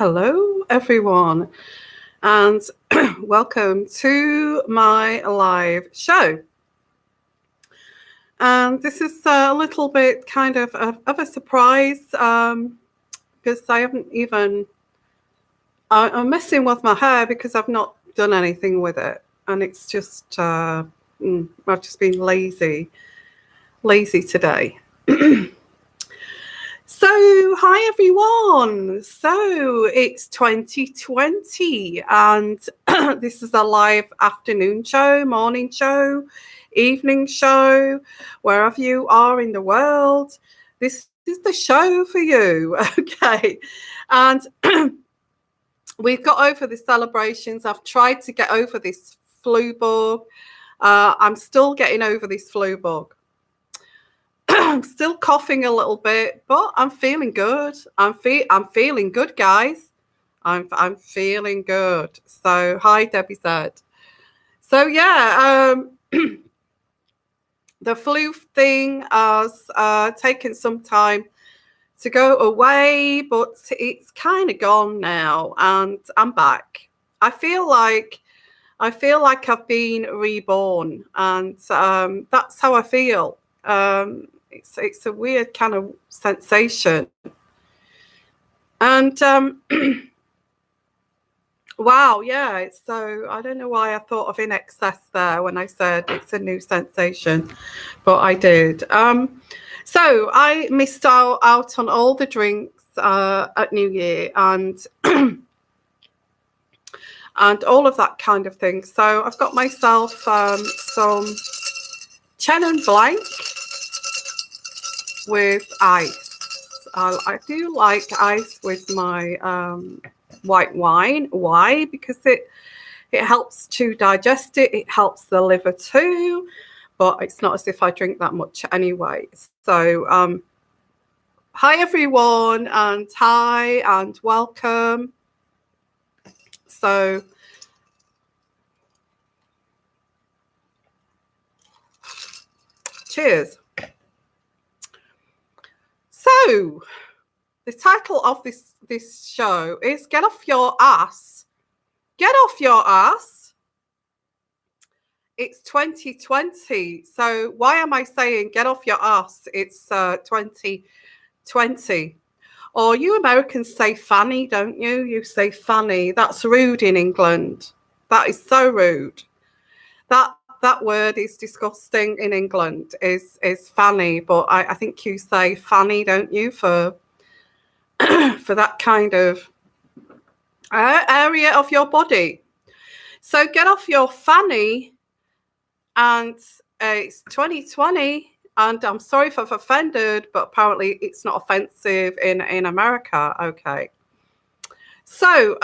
Hello, everyone, and welcome to my live show. And this is a little bit kind of a surprise because I haven't even. I'm messing with my hair because I've not done anything with it, and it's just I've just been lazy today. So, hi everyone. So, it's 2020 and this is a live afternoon show, morning show, evening show, wherever you are in the world. This is the show for you. Okay. And we've got over the celebrations. I've tried to get over this flu bug. I'm still getting over this flu bug. I'm still coughing a little bit, but I'm feeling good. I'm feeling good, guys. I'm feeling good. So hi, Debbie said. So yeah, the flu thing has taken some time to go away, but it's kind of gone now, and I'm back. I feel like I've been reborn, and that's how I feel. It's a weird kind of sensation. And wow, yeah. So I don't know why I thought of in excess there when I said it's a new sensation, but I did. So I missed out on all the drinks at New Year and and all of that kind of thing. So I've got myself some Chenin Blanc with ice. I do like ice with my white wine. Why? Because it helps to digest it. It helps the liver too. But it's not as if I drink that much anyway. So hi everyone, and hi and welcome. So cheers. So the title of this show is Get Off Your Ass. Get off your ass. It's 2020. So why am I saying get off your ass? It's 2020. Or you Americans say fanny, don't you? You say fanny. That's rude in England. That is so rude. That word is disgusting in England, is fanny. But I think you say fanny, don't you, for that kind of area of your body. So get off your fanny, and it's 2020, and I'm sorry if I've offended, but apparently it's not offensive in America. Okay. So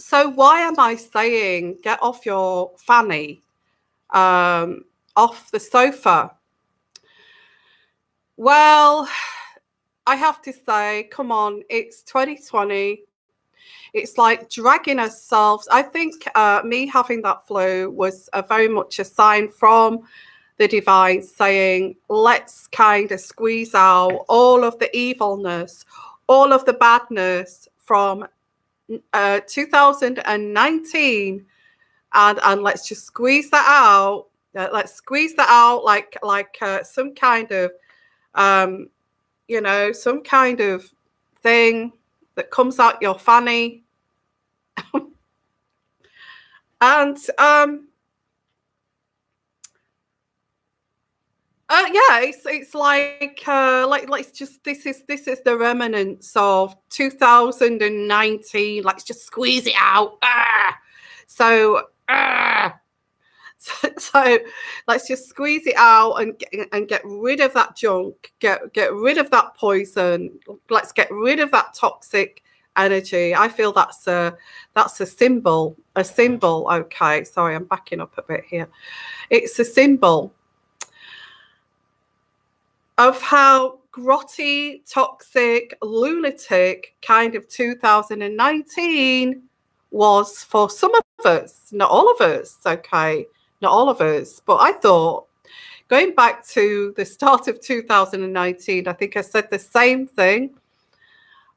so why am I saying get off your fanny off the sofa? Well, I have to say, come on, it's 2020. It's like dragging ourselves. I think me having that flu was very much a sign from the divine saying, let's kind of squeeze out all of the evilness, all of the badness from 2019, and let's just squeeze that out. Let's squeeze that out like some kind of some kind of thing that comes out your fanny. And yeah, it's like let's just this is the remnants of 2019. Let's just squeeze it out. So let's just squeeze it out and get rid of that junk, get rid of that poison. Let's get rid of that toxic energy. I feel that's a symbol. Okay, sorry, I'm backing up a bit here. It's a symbol of how grotty, toxic, lunatic kind of 2019 was for some of us, not all of us. Okay, not all of us, but I thought, going back to the start of 2019, I think I said the same thing.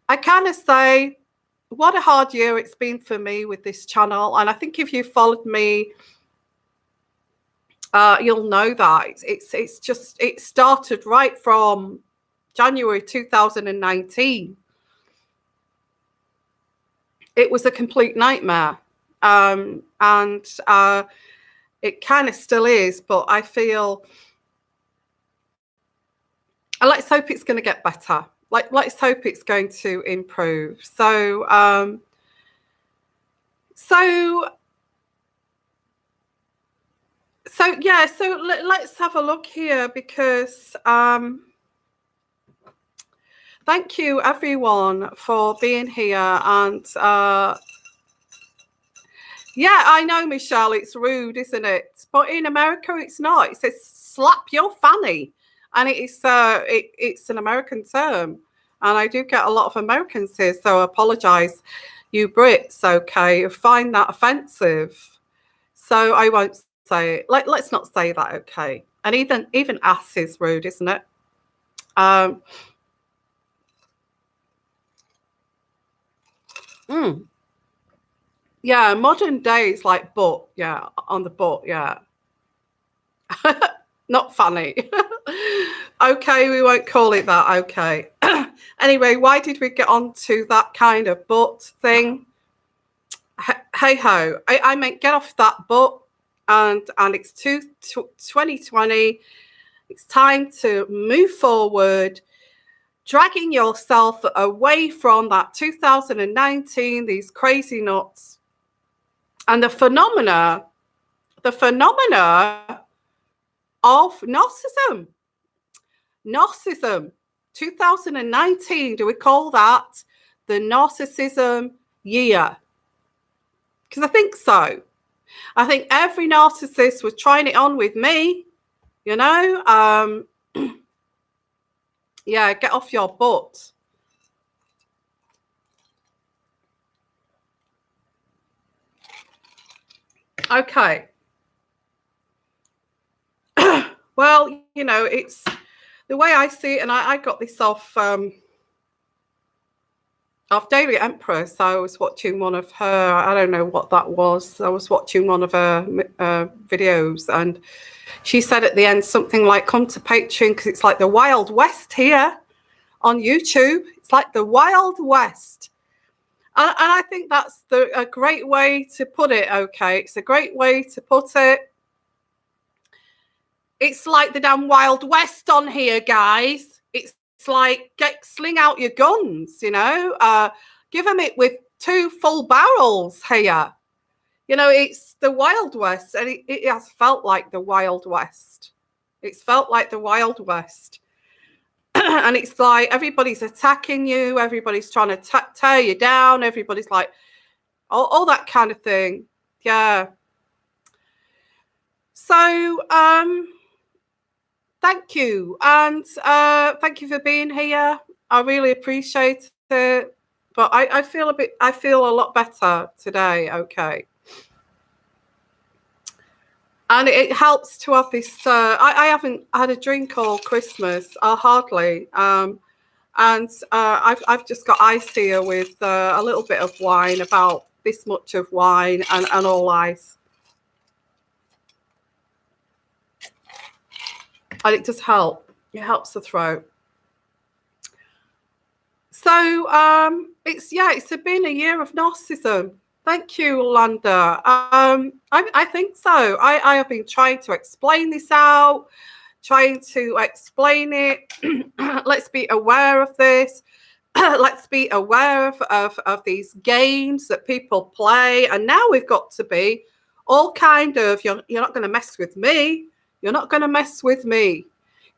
I kind of say, what a hard year it's been for me with this channel. And I think if you followed me, you'll know that it's just, it started right from January 2019. It was a complete nightmare. And it kind of still is, but I feel, let's hope it's going to get better. Let's hope it's going to improve. So yeah, so let's have a look here, because thank you everyone for being here. And yeah, I know, Michelle, it's rude, isn't it? But in America, it's not. It says slap your fanny. And it's an American term. And I do get a lot of Americans here, so I apologise, you Brits, okay, you find that offensive. So I won't say it. Let's not say that, okay? And even ass is rude, isn't it? Yeah, modern days like butt, yeah, on the butt, yeah. Not funny. Okay, we won't call it that, okay. Anyway, why did we get on to that kind of butt thing? Hey ho, I meant get off that butt, and it's 2020. It's time to move forward, dragging yourself away from that 2019, these crazy nuts, and the phenomena of narcissism. 2019, do we call that the narcissism year? Because I think so. I think every narcissist was trying it on with me, you know. Yeah, get off your butt. Okay. Well, you know, it's the way I see it, and I got this off Daily Empress. I was watching one of her, I don't know what that was. I was watching one of her videos, and she said at the end something like, come to Patreon because it's like the Wild West here on YouTube. It's like the Wild West. And I think that's a great way to put it, okay? It's a great way to put it. It's like the damn Wild West on here, guys. It's like, sling out your guns, you know. Give them it with 2 full barrels here. You know, it's the Wild West, and it has felt like the Wild West. It's felt like the Wild West. And it's like everybody's attacking you. Everybody's trying to tear you down. Everybody's like, all that kind of thing. Yeah. So, thank you. And thank you for being here. I really appreciate it. But I feel a lot better today. Okay. And it helps to have this. I haven't had a drink all Christmas, hardly. And I've just got ice here with a little bit of wine, about this much of wine, and all ice. And it does help. It helps the throat. So it's been a year of narcissism. Thank you, Landa. I think so. I have been trying to explain this out, trying to explain it. Let's be aware of this. Let's be aware of these games that people play. And now we've got to be all kind of, you're not going to mess with me. You're not going to mess with me.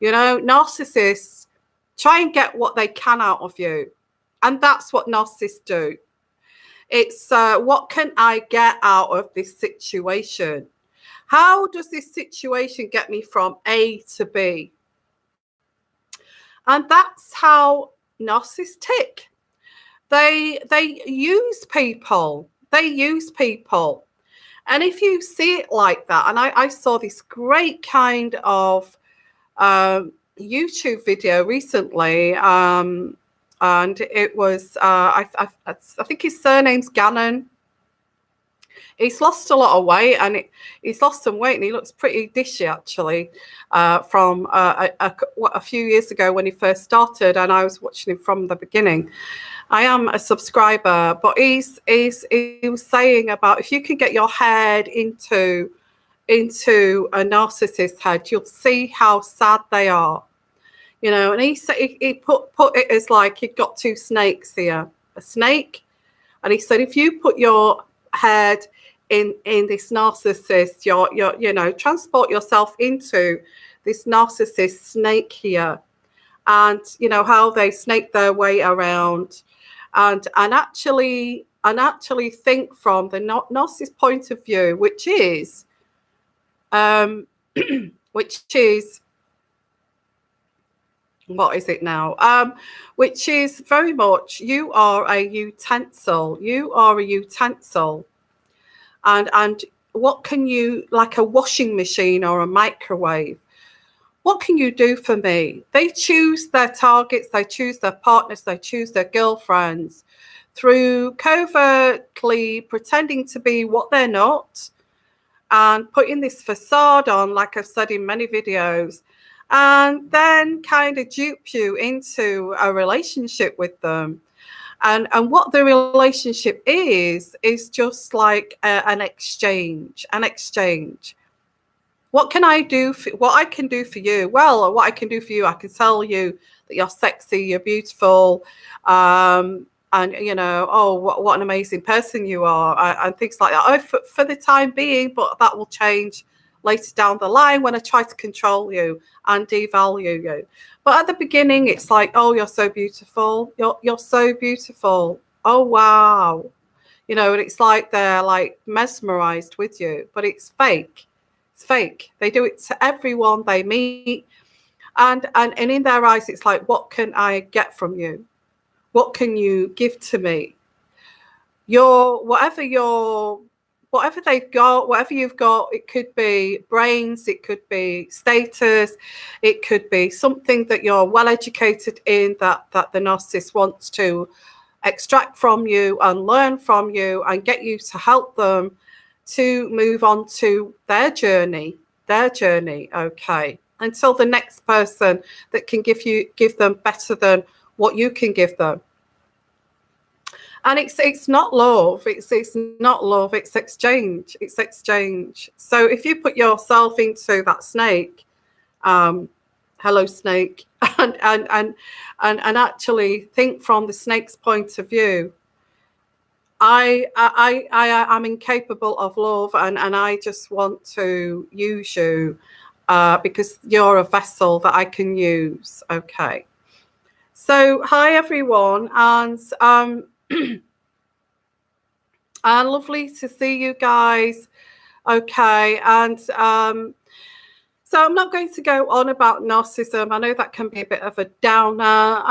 You know, narcissists try and get what they can out of you. And that's what narcissists do. It's what can I get out of this situation? How does this situation get me from A to B? And that's how narcissists tick. They use people. They use people. And if you see it like that, and I saw this great kind of YouTube video recently, and it was I think his surname's Gannon. He's lost a lot of weight, and he's lost some weight, and he looks pretty dishy actually, from a few years ago when he first started, and I was watching him from the beginning. I am a subscriber, but he was saying about if you can get your head into a narcissist's head, you'll see how sad they are. You know, and he said he put it as like he'd got two snakes here, a snake, and he said if you put your head in this narcissist, you know, transport yourself into this narcissist snake here, and you know how they snake their way around, and actually think from the narcissist point of view, which is what is it now? Which is very much you are a utensil. You are a utensil. And what can you, like a washing machine or a microwave, what can you do for me? They choose their targets, they choose their partners, they choose their girlfriends through covertly pretending to be what they're not and putting this facade on, like I've said in many videos, and then kind of dupe you into a relationship with them. And what the relationship is just like an exchange. What can I do? What I can do for you? Well, what I can do for you, I can tell you that you're sexy, you're beautiful, and you know, oh, what an amazing person you are, and things like that. Oh, for the time being, but that will change later down the line when I try to control you and devalue you. But at the beginning, it's like, oh, you're so beautiful. You're so beautiful. Oh, wow. You know, and it's like they're like mesmerized with you, but it's fake. It's fake. They do it to everyone they meet. And in their eyes, it's like, what can I get from you? What can you give to me? Whatever they've got, whatever you've got, it could be brains, it could be status, it could be something that you're well educated in that the narcissist wants to extract from you and learn from you and get you to help them to move on to their journey, okay, until the next person that can give them better than what you can give them. And it's not love. It's not love. It's exchange. It's exchange. So if you put yourself into that snake, hello snake, and actually think from the snake's point of view, I am incapable of love, and I just want to use you because you're a vessel that I can use. Okay. So hi everyone, and and lovely to see you guys. Okay, and so I'm not going to go on about narcissism. I know that can be a bit of a downer.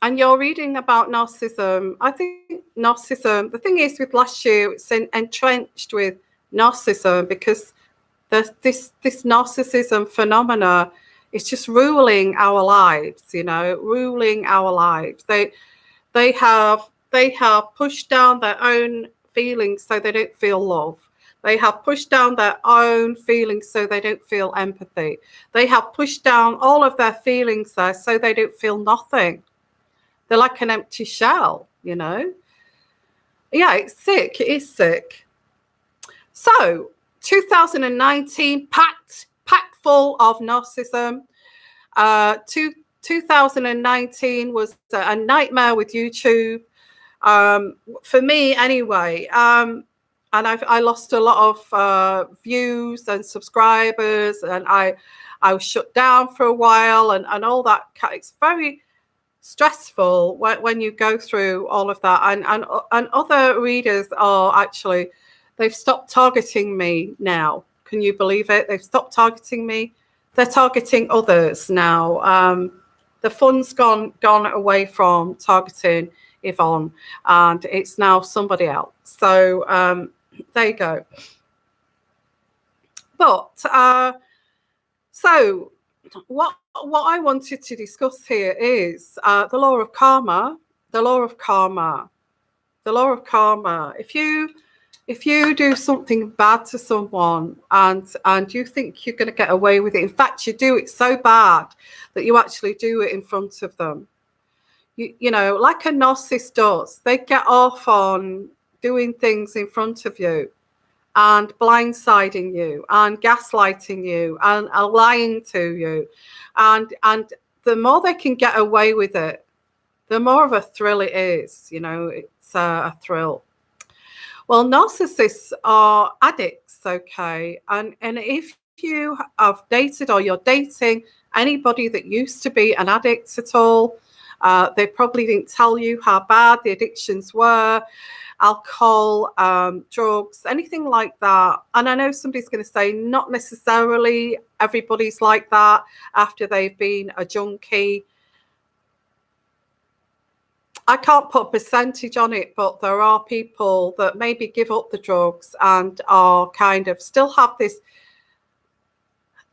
And you're reading about narcissism. I think narcissism, the thing is with last year, it's entrenched with narcissism because this narcissism phenomena is just ruling our lives, you know, ruling our lives. They have pushed down their own feelings so they don't feel love. They have pushed down their own feelings so they don't feel empathy. They have pushed down all of their feelings there so they don't feel nothing. They're like an empty shell, you know. Yeah, it's sick. It is sick. So 2019 packed full of narcissism. 2019 was a nightmare with YouTube. For me anyway, and I lost a lot of views and subscribers, and I was shut down for a while, and all that. It's very stressful when you go through all of that, and other readers are actually, they've stopped targeting me now. Can you believe it? They've stopped targeting me. They're targeting others now. The fun's gone away from targeting Yvonne, and it's now somebody else. So there you go. But so what what I wanted to discuss here is the law of karma. The law of karma. The law of karma. If you do something bad to someone and you think you're going to get away with it, in fact, you do it so bad that you actually do it in front of them. You know, like a narcissist does. They get off on doing things in front of you and blindsiding you and gaslighting you and lying to you. And the more they can get away with it, the more of a thrill it is. You know, it's a thrill. Well, narcissists are addicts, okay? And if you have dated or you're dating anybody that used to be an addict at all, they probably didn't tell you how bad the addictions were, alcohol, drugs, anything like that. And I know somebody's going to say not necessarily everybody's like that after they've been a junkie. I can't put a percentage on it, but there are people that maybe give up the drugs and are kind of still have this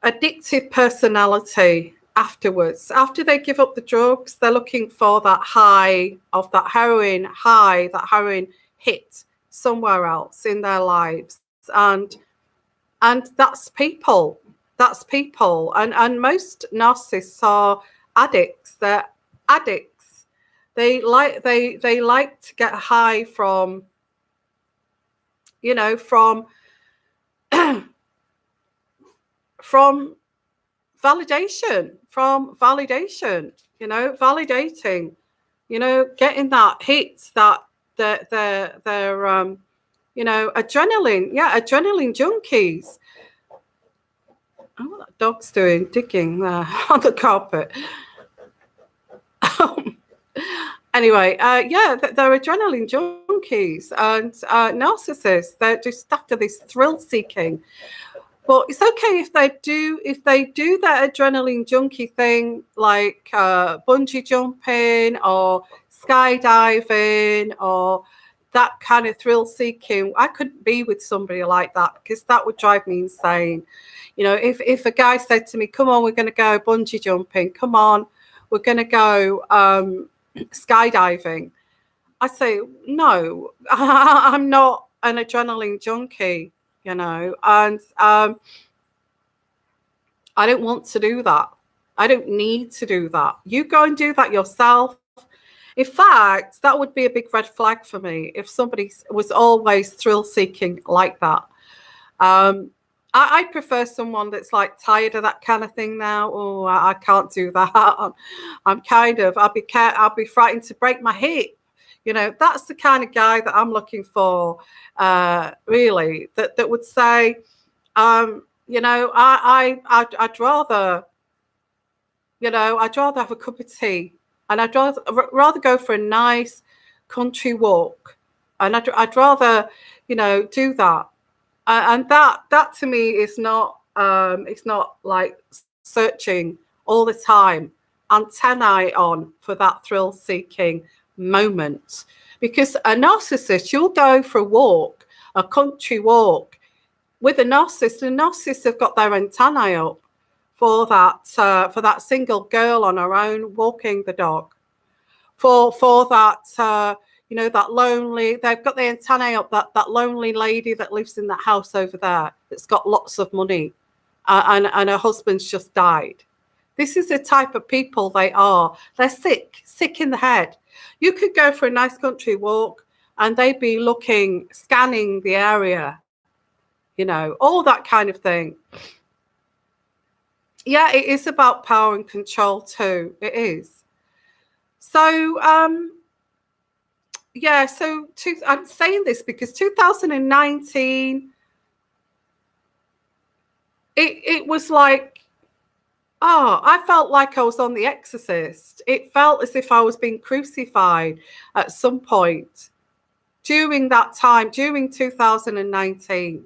addictive personality afterwards. After they give up the drugs, they're looking for that high of that heroin hit somewhere else in their lives. And that's people. That's people. And most narcissists are addicts. They're addicts. They like to get high from, you know, from validation, you know, validating, you know, getting that hit, that they're you know, adrenaline. Yeah, adrenaline junkies. Oh, what that dog's doing, digging there on the carpet. Anyway, yeah, they're adrenaline junkies and narcissists. They're just after this thrill seeking. But it's okay if they do that adrenaline junkie thing, like bungee jumping or skydiving or that kind of thrill seeking. I couldn't be with somebody like that because that would drive me insane. You know, if a guy said to me, "Come on, we're going to go bungee jumping. Come on, we're going to go skydiving," I say, "No, I'm not an adrenaline junkie." You know, and I don't want to do that. I don't need to do that. You go and do that yourself. In fact, that would be a big red flag for me if somebody was always thrill seeking like that. I prefer someone that's like tired of that kind of thing now. Oh, I can't do that. I'm kind of, I'll be frightened to break my hip. You know, that's the kind of guy that I'm looking for, really, that would say, you know, I'd rather, you know, I'd rather have a cup of tea and I'd rather go for a nice country walk. And I'd rather, you know, do that. And that to me is not, it's not like searching all the time, antennae on for that thrill seeking moment. Because a narcissist, you'll go for a walk, a country walk with a narcissist. The narcissists have got their antennae up for that single girl on her own walking the dog, for that you know, that lonely, they've got the antennae up, that lonely lady that lives in that house over there that's got lots of money and her husband's just died. This is the type of people they are. They're sick in the head. You could go for a nice country walk and they'd be looking, scanning the area, you know, all that kind of thing. Yeah, it is about power and control too. It is. So, yeah, so I'm saying this because 2019, it was like, oh, I felt like I was on The Exorcist. It felt as if I was being crucified at some point during that time, during 2019.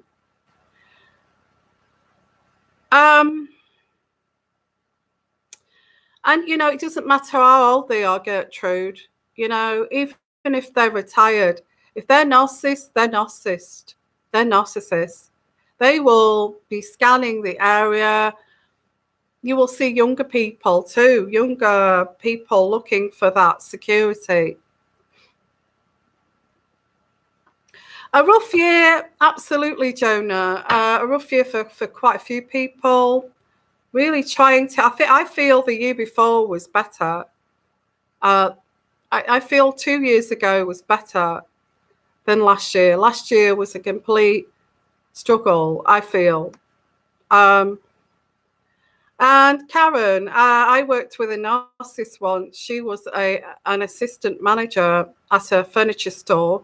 And, you know, it doesn't matter how old they are, Gertrude. You know, even if they're retired, if they're narcissists, they're narcissists. They're narcissists. They will be scanning the area. You will see younger people too, younger people looking for that security. A rough year, absolutely, Jonah. A rough year for quite a few people. Really trying to, I feel the year before was better. I feel 2 years ago was better than last year. Last year was a complete struggle, I feel. And Karen, I worked with a narcissist once. She was an assistant manager at a furniture store,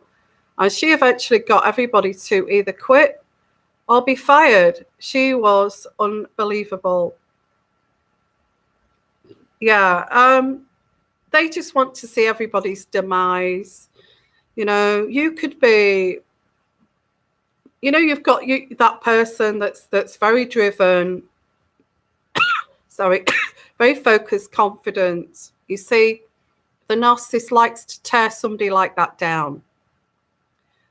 and she eventually got everybody to either quit or be fired. She was unbelievable. Yeah, they just want to see everybody's demise. You could be, you've got that person that's very driven, sorry, very focused, confident. You see, the narcissist likes to tear somebody like that down.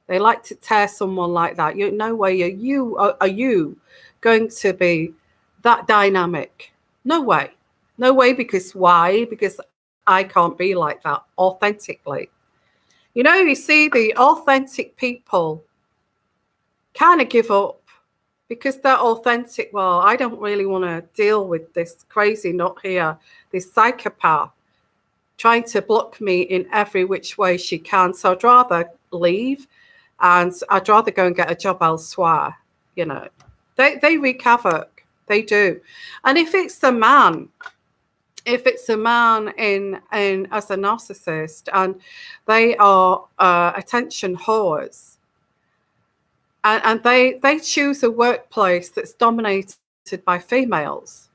They like to tear someone like that. No way are you going to be that dynamic. No way. No way, because why? Because I can't be like that authentically. You see the authentic people kind of give up because they're authentic. Well, I don't really want to deal with this crazy nut here, this psychopath trying to block me in every which way she can. So I'd rather leave, and I'd rather go and get a job elsewhere. They wreak havoc. They do. And if it's a man in as a narcissist, and they are attention whores, and they choose a workplace that's dominated by females,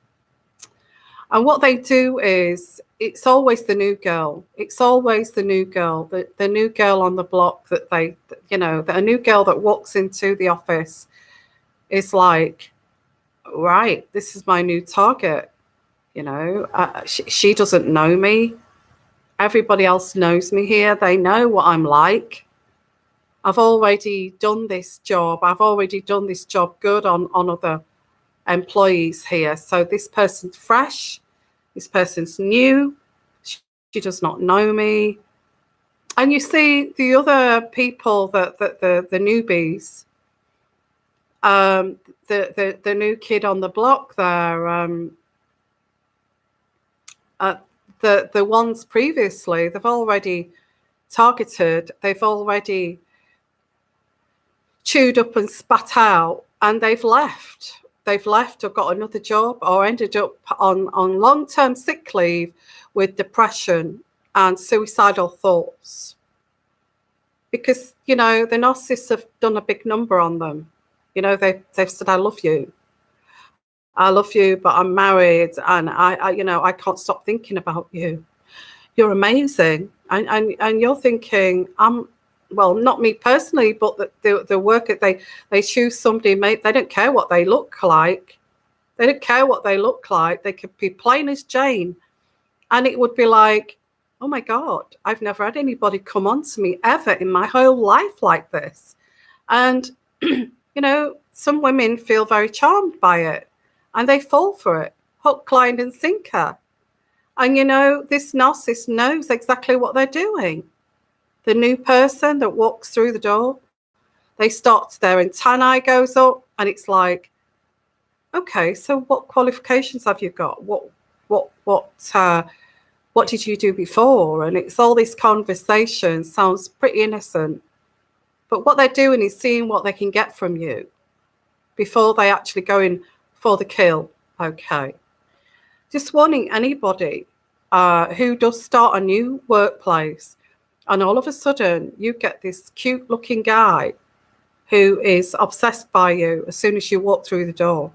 and what they do is, it's always the new girl. It's always the new girl, the new girl on the block that a new girl that walks into the office is like, right, this is my new target. She doesn't know me. Everybody else knows me here. They know what I'm like. I've already done this job. I've already done this job good on other employees here. So this person's fresh. This person's new. She does not know me. And you see the other people, the newbies, the new kid on the block there, the ones previously, they've already targeted, they've already chewed up and spat out, and they've left or got another job, or ended up on long-term sick leave with depression and suicidal thoughts, because the narcissists have done a big number on them. They've said, I love you, but I'm married, and I can't stop thinking about you. You're amazing. And you're thinking, well, not me personally, but the work they choose somebody, mate. They don't care what they look like. They don't care what they look like. They could be plain as Jane. And it would be like, oh my God, I've never had anybody come on to me ever in my whole life like this. And, some women feel very charmed by it, and they fall for it, hook, line, and sinker. And, this narcissist knows exactly what they're doing. The new person that walks through the door, they start, their antennae goes up, and it's like, okay, so what qualifications have you got? What did you do before? And it's all this conversation, sounds pretty innocent. But what they're doing is seeing what they can get from you before they actually go in for the kill. Okay. Just warning anybody who does start a new workplace, and all of a sudden you get this cute looking guy who is obsessed by you as soon as you walk through the door.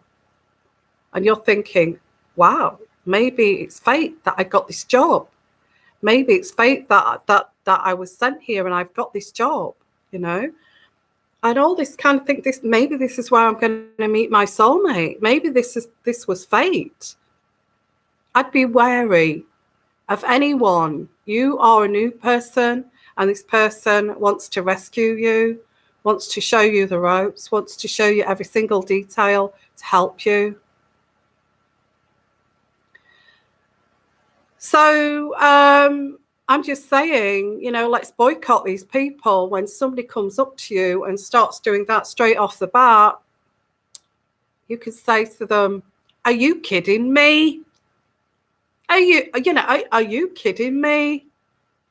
And you're thinking, wow, maybe it's fate that I got this job. Maybe it's fate that I was sent here and I've got this job, And all this kind of thing, maybe this is where I'm going to meet my soulmate. Maybe this was fate. I'd be wary of anyone. You are a new person, and this person wants to rescue you, wants to show you the ropes, wants to show you every single detail to help you. So I'm just saying, let's boycott these people. When somebody comes up to you and starts doing that straight off the bat, you can say to them, are you kidding me? Are you kidding me?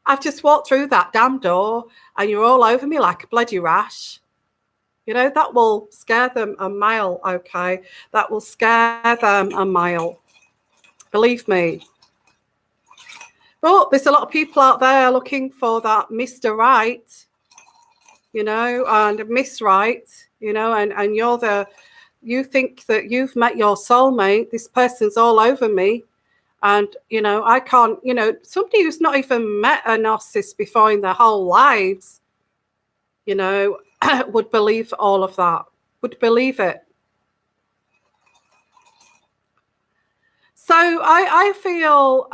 I've just walked through that damn door and you're all over me like a bloody rash. That will scare them a mile, okay? That will scare them a mile. Believe me. But there's a lot of people out there looking for that Mr. Right, and Miss Right, and you think that you've met your soulmate. This person's all over me. And, I can't, somebody who's not even met a narcissist before in their whole lives, would believe all of that, would believe it. So I feel,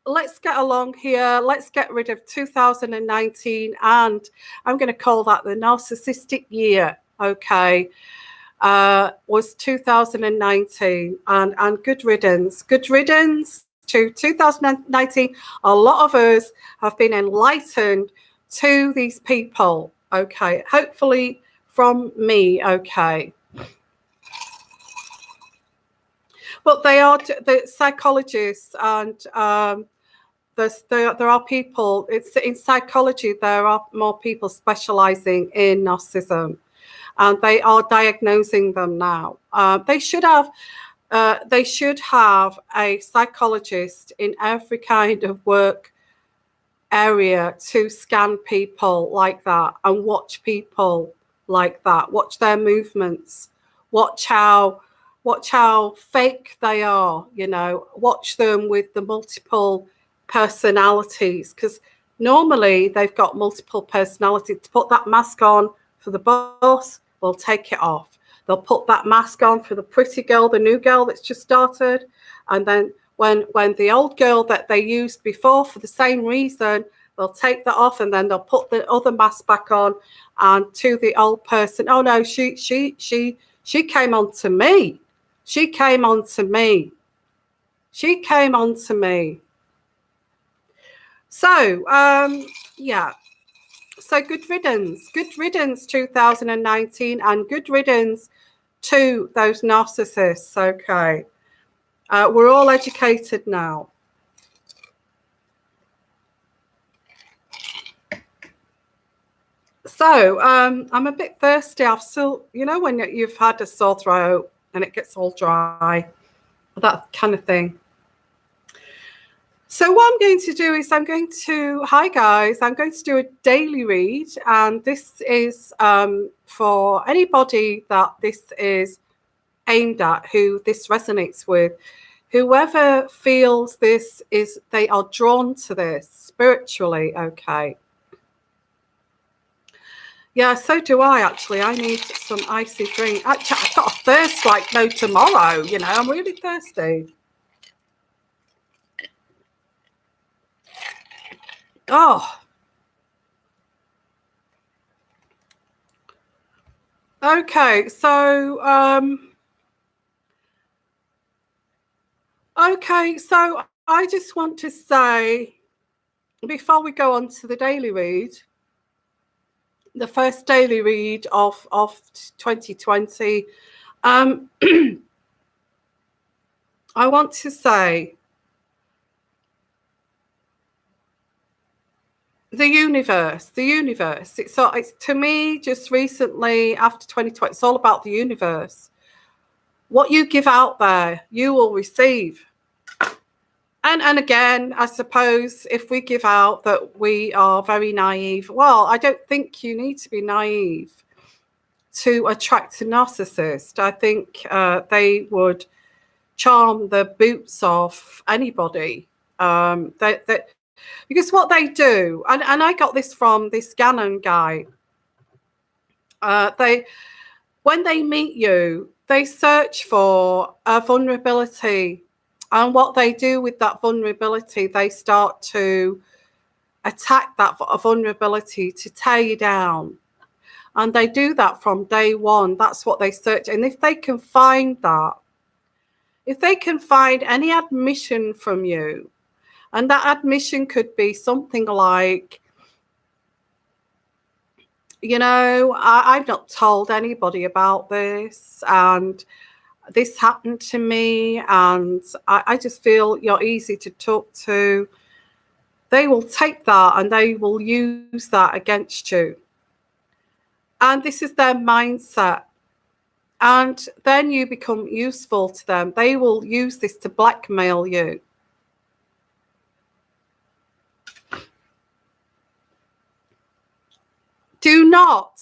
let's get along here. Let's get rid of 2019. And I'm going to call that the narcissistic year, okay? Was 2019, and good riddance to 2019. A lot of us have been enlightened to these people, okay? Hopefully from me, okay? But they are the psychologists, and there are people. It's in psychology. There are more people specializing in narcissism. And they are diagnosing them now. They should have a psychologist in every kind of work area to scan people like that and watch people like that. Watch their movements. Watch how fake they are. Watch them with the multiple personalities, because normally they've got multiple personalities. To put that mask on for the boss, they'll take it off. They'll put that mask on for the pretty girl, the new girl that's just started. And then when the old girl that they used before for the same reason, they'll take that off, and then they'll put the other mask back on. And to the old person, oh no, she came on to me. She came on to me. She came on to me. So, yeah. So good riddance 2019, and good riddance to those narcissists, okay? We're all educated now. So I'm a bit thirsty. I've still, when you've had a sore throat and it gets all dry, that kind of thing. So what I'm going to do is hi guys, I'm going to do a daily read, and this is for anybody that this is aimed at, who this resonates with, whoever feels they are drawn to this spiritually, okay? Yeah, so do I actually. I need some icy drink. Actually, I've got a thirst like no tomorrow, I'm really thirsty. Oh. Okay, so I just want to say, before we go on to the daily read, the first daily read of 2020, I want to say, the universe, it's to me, just recently after 2020, it's all about the universe. What you give out there, you will receive. And again, I suppose if we give out that we are very naive, well, I don't think you need to be naive to attract a narcissist. I think they would charm the boots off anybody. Because what they do, and I got this from this Gannon guy, when they meet you, they search for a vulnerability. And what they do with that vulnerability, they start to attack that vulnerability to tear you down. And they do that from day one. That's what they search. And if they can find that, if they can find any admission from you And that admission could be something like, I've not told anybody about this, and this happened to me, and I just feel you're easy to talk to. They will take that and they will use that against you. And this is their mindset. And then you become useful to them. They will use this to blackmail you. Do not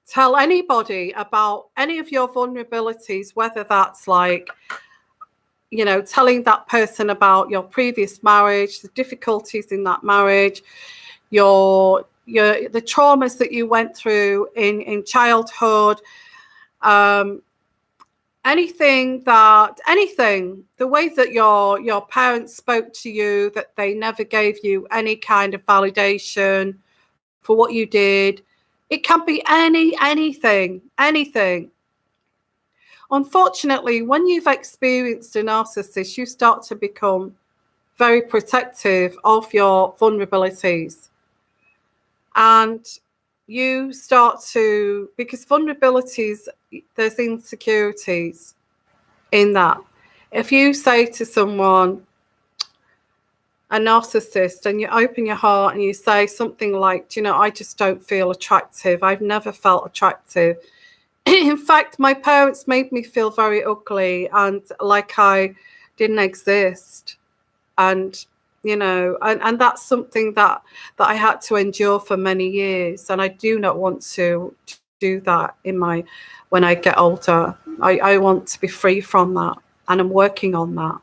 tell anybody about any of your vulnerabilities, whether that's like, telling that person about your previous marriage, the difficulties in that marriage, the traumas that you went through in childhood, anything, the way that your parents spoke to you, that they never gave you any kind of validation for what you did. It can be anything. Unfortunately, when you've experienced a narcissist, you start to become very protective of your vulnerabilities. And you start to, because vulnerabilities, there's insecurities in that. If you say to someone, a narcissist, and you open your heart and you say something like, I just don't feel attractive. I've never felt attractive. In fact, my parents made me feel very ugly and like I didn't exist. And, and that's something that I had to endure for many years. And I do not want to do that when I get older. I want to be free from that. And I'm working on that.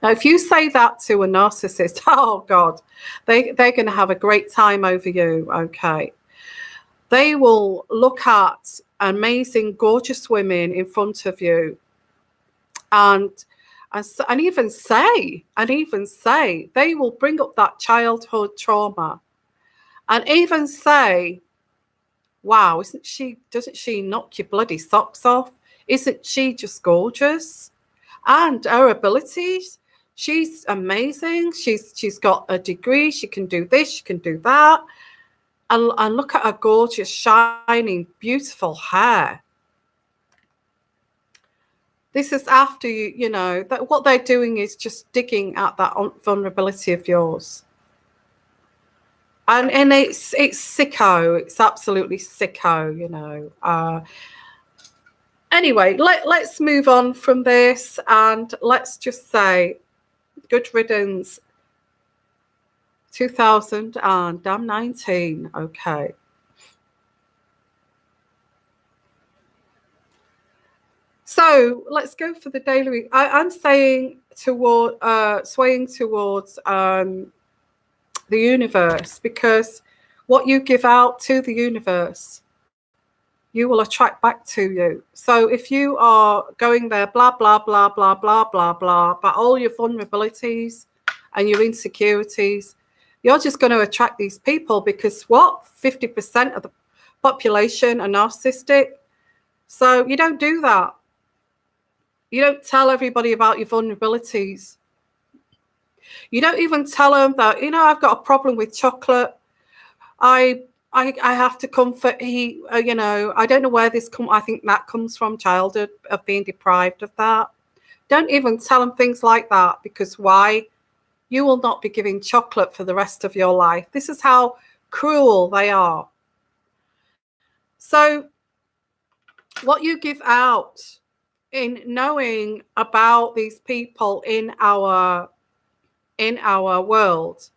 Now, if you say that to a narcissist, oh God, they're going to have a great time over you, okay? They will look at amazing, gorgeous women in front of you and even say, they will bring up that childhood trauma and even say, wow, doesn't she knock your bloody socks off? Isn't she just gorgeous? And her abilities, she's amazing. She's got a degree. She can do this. She can do that. And look at her gorgeous, shining, beautiful hair. This is after that what they're doing is just digging at that vulnerability of yours. And it's sicko. It's absolutely sicko, Anyway, let's move on from this and let's just say good riddance 2019. Okay. So let's go for the daily. I'm saying swaying towards the universe, because what you give out to the universe, you will attract back to you. So if you are going there, blah, blah, blah, blah, blah, blah, blah, about all your vulnerabilities and your insecurities, you're just going to attract these people, because 50% of the population are narcissistic. So you don't do that. You don't tell everybody about your vulnerabilities. You don't even tell them that, I've got a problem with chocolate. I have to comfort. I don't know where this comes. I think that comes from childhood, of being deprived of that. Don't even tell them things like that, because why? You will not be giving chocolate for the rest of your life. This is how cruel they are. So what you give out in knowing about these people in our world,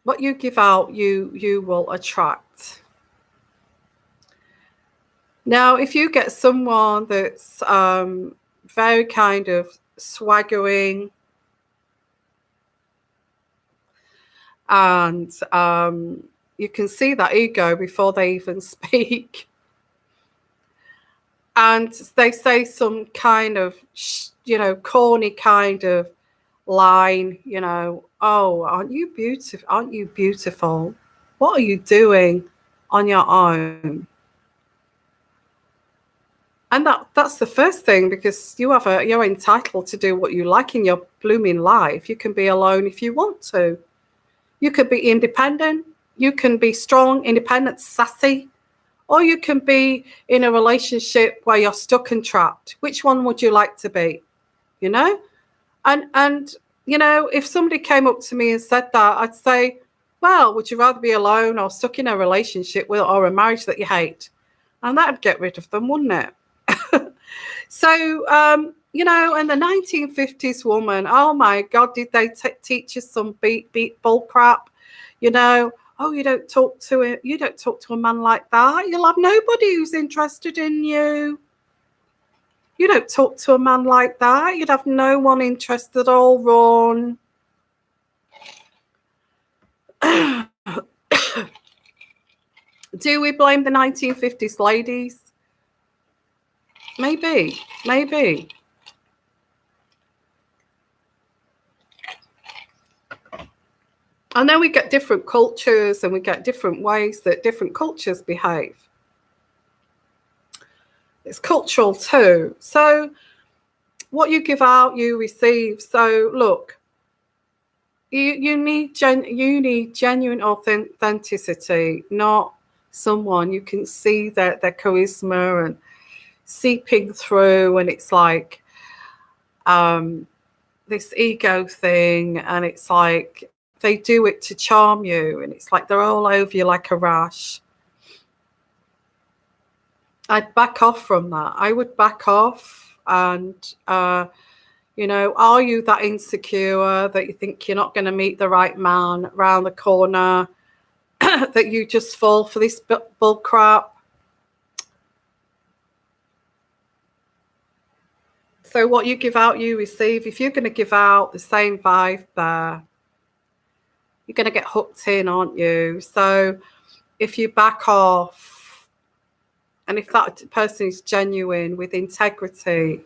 what you give out, you will attract. Now, if you get someone that's very kind of swaggering and you can see that ego before they even speak, and they say some kind of corny kind of line, oh, aren't you beautiful, what are you doing on your own? And that's the first thing, because you're entitled to do what you like in your blooming life. You can be alone if you want to. You could be independent. You can be strong, independent, sassy, or you can be in a relationship where you're stuck and trapped. Which one would you like to be? You know? And you know, if somebody came up to me and said that, I'd say, well, would you rather be alone or stuck in a relationship with, or a marriage that you hate? And that'd get rid of them, wouldn't it? So, you know, and the 1950s woman, oh my God, did they teach us some beat bull crap? You know, oh, you don't talk to a man like that. You'll have nobody who's interested in you. You don't talk to a man like that. You'd have no one interested at all, Ron. Do we blame the 1950s ladies? Maybe. And then we get different cultures, and we get different ways that different cultures behave. It's cultural too. So what you give out, you receive. So look, you need genuine authenticity, not someone you can see their charisma and seeping through, and it's like this ego thing, and it's like they do it to charm you, and it's like they're all over you like a rash. I'd back off from that. I would back off. And you know, are you that insecure that you think you're not going to meet the right man around the corner, that you just fall for this bull crap? So what you give out, you receive. If you're going to give out the same vibe there, you're going to get hooked in, aren't you? So if you back off, and if that person is genuine, with integrity,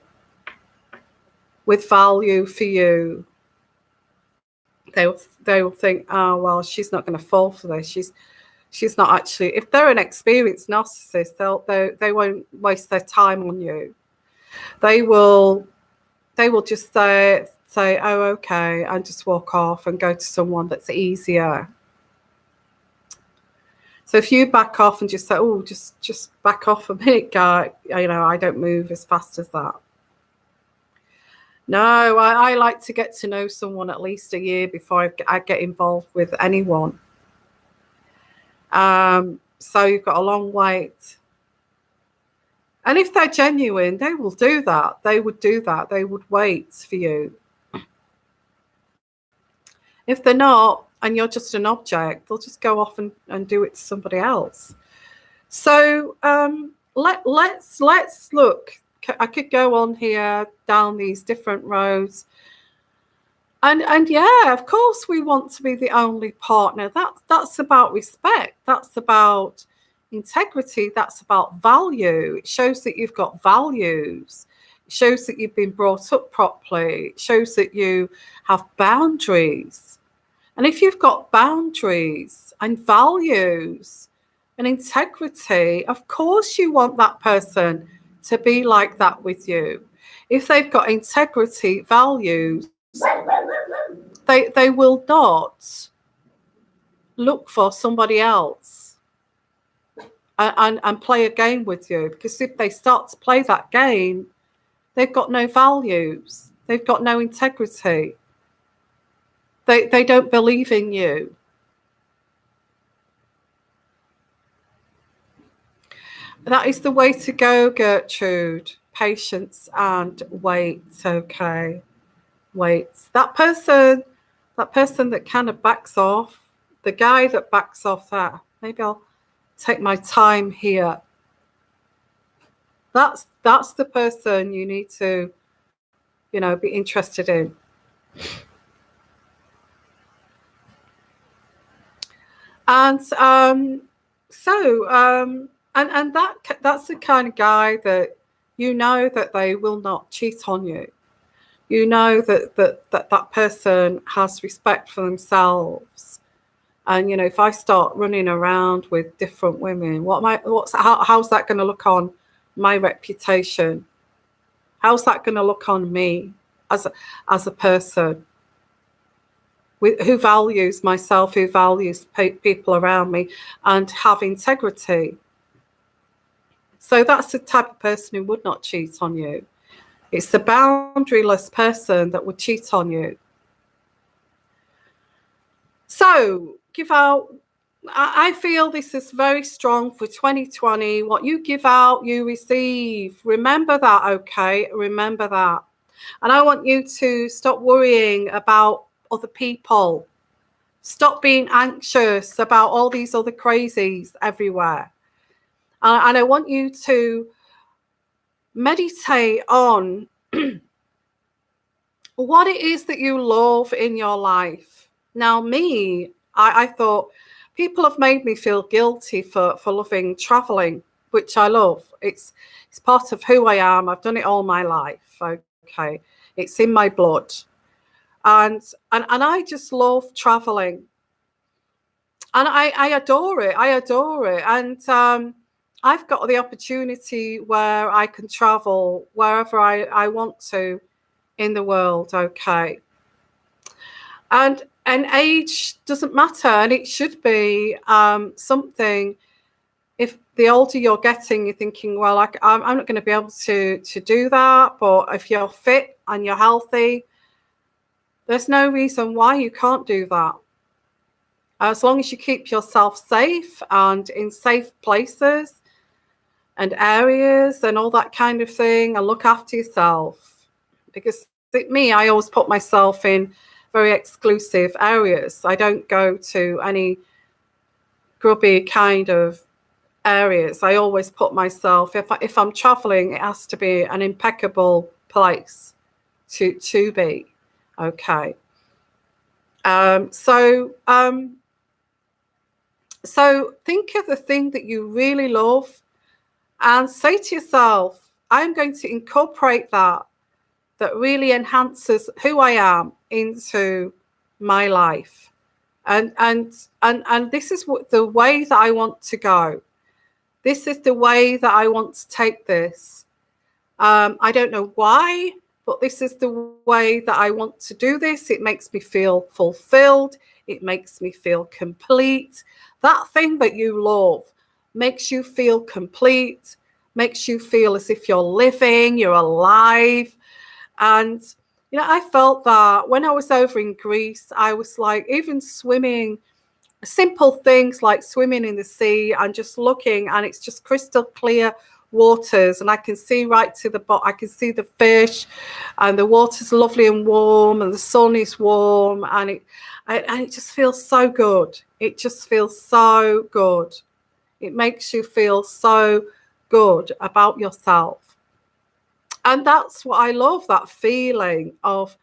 with value for you, they will think, oh, well, she's not going to fall for this. She's not actually. If they're an experienced narcissist, they won't waste their time on you. They will just say, oh, okay, and just walk off and go to someone that's easier. So if you back off and just say, oh, just back off a minute, guy, you know, I don't move as fast as that. No, I like to get to know someone at least a year before I get involved with anyone. So you've got a long wait. And if they're genuine, they will do that. They would do that. They would wait for you. If they're not, and you're just an object, they'll just go off and do it to somebody else. So let's look. I could go on here down these different roads. And yeah, of course we want to be the only partner. That's about respect. That's about integrity. That's about value. It shows that you've got values. It shows that you've been brought up properly. It shows that you have boundaries. And if you've got boundaries and values and integrity, of course you want that person to be like that with you. If they've got integrity, values, they will not look for somebody else and play a game with you. Because if they start to play that game, they've got no values. They've got no integrity. They don't believe in you. That is the way to go, Gertrude. Patience and wait. Okay. Wait. That person that kind of backs off, the guy that backs off that, maybe I'll take my time here. That's the person you need to, you know, be interested in. And and that's the kind of guy that you know that they will not cheat on you. You know that person has respect for themselves. And you know, if I start running around with different women, how's that going to look on my reputation? How's that going to look on me as a person who values myself, who values people around me, and have integrity? So that's the type of person who would not cheat on you. It's the boundaryless person that would cheat on you. So give out. I feel this is very strong for 2020. What you give out, you receive. Remember that, okay? Remember that. And I want you to stop worrying about other people. Stop being anxious about all these other crazies everywhere. And I want you to meditate on what it is that you love in your life. Now, me, I thought people have made me feel guilty for loving traveling, which I love. It's part of who I am. I've done it all my life. Okay. It's in my blood. And I just love traveling. And I adore it. I adore it. And I've got the opportunity where I can travel wherever I want to in the world. Okay. And age doesn't matter, and it should be something. If the older you're getting, you're thinking, well, I'm not going to be able to do that. But if you're fit and you're healthy, there's no reason why you can't do that. As long as you keep yourself safe and in safe places and areas and all that kind of thing, and look after yourself. Because me, I always put myself in very exclusive areas. I don't go to any grubby kind of areas. I always put myself, if I'm traveling, it has to be an impeccable place to be. Okay. So think of the thing that you really love and say to yourself, I'm going to incorporate that really enhances who I am into my life. And this is the way that I want to go. This is the way that I want to take this. I don't know why, but this is the way that I want to do this. It makes me feel fulfilled. It makes me feel complete. That thing that you love makes you feel complete, makes you feel as if you're living, you're alive. And, I felt that when I was over in Greece, I was like, even swimming, simple things like swimming in the sea and just looking, and it's just crystal clear waters, and I can see right to the bottom. I can see the fish, and the water's lovely and warm, and the sun is warm, and it just feels so good. It just feels so good. It makes you feel so good about yourself. And that's what I love, that feeling of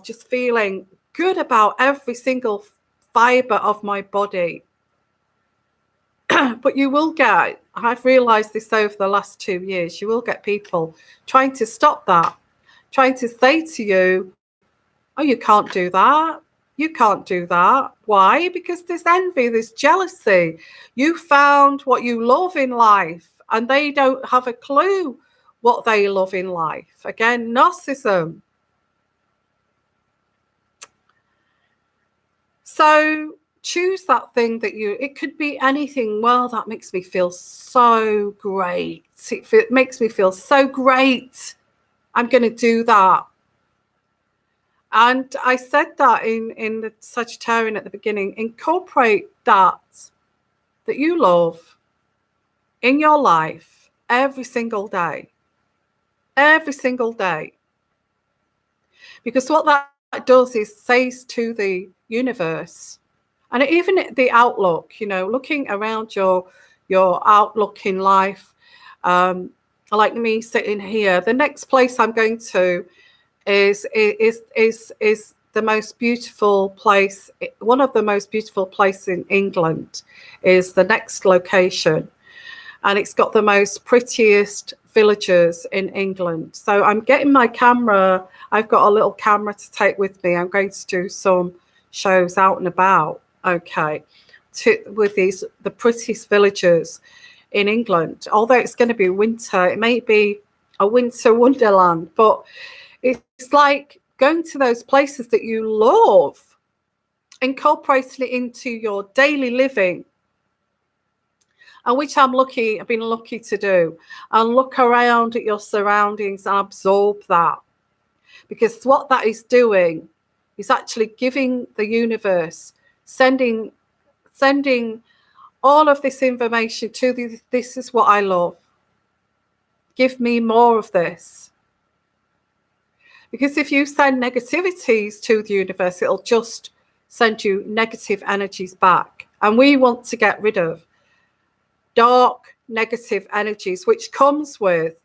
just feeling good about every single fiber of my body. But you will get, I've realized this over the last 2 years, you will get people trying to stop that, trying to say to you, oh, you can't do that. You can't do that. Why? Because there's envy, there's jealousy. You found what you love in life, and they don't have a clue what they love in life. Again, narcissism. So choose that thing that it could be anything. Well, that makes me feel so great. It makes me feel so great. I'm going to do that. And I said that in the Sagittarian at the beginning, incorporate that you love in your life every single day. Every single day. Because what that does is says to the universe, and even the outlook, looking around your outlook in life, like me sitting here, the next place I'm going to is the most beautiful place. One of the most beautiful places in England is the next location, and it's got the most prettiest villages in England. So I'm getting my camera. I've got a little camera to take with me. I'm going to do some shows out and about, okay, with the prettiest villages in England. Although it's going to be winter, it may be a winter wonderland, but it's like going to those places that you love, incorporating it into your daily living, and which I've been lucky to do, and look around at your surroundings and absorb that. Because what that is doing is actually giving the universe, sending all of this information to this is what I love. Give me more of this. Because if you send negativities to the universe, it'll just send you negative energies back. And we want to get rid of dark, negative energies, which comes with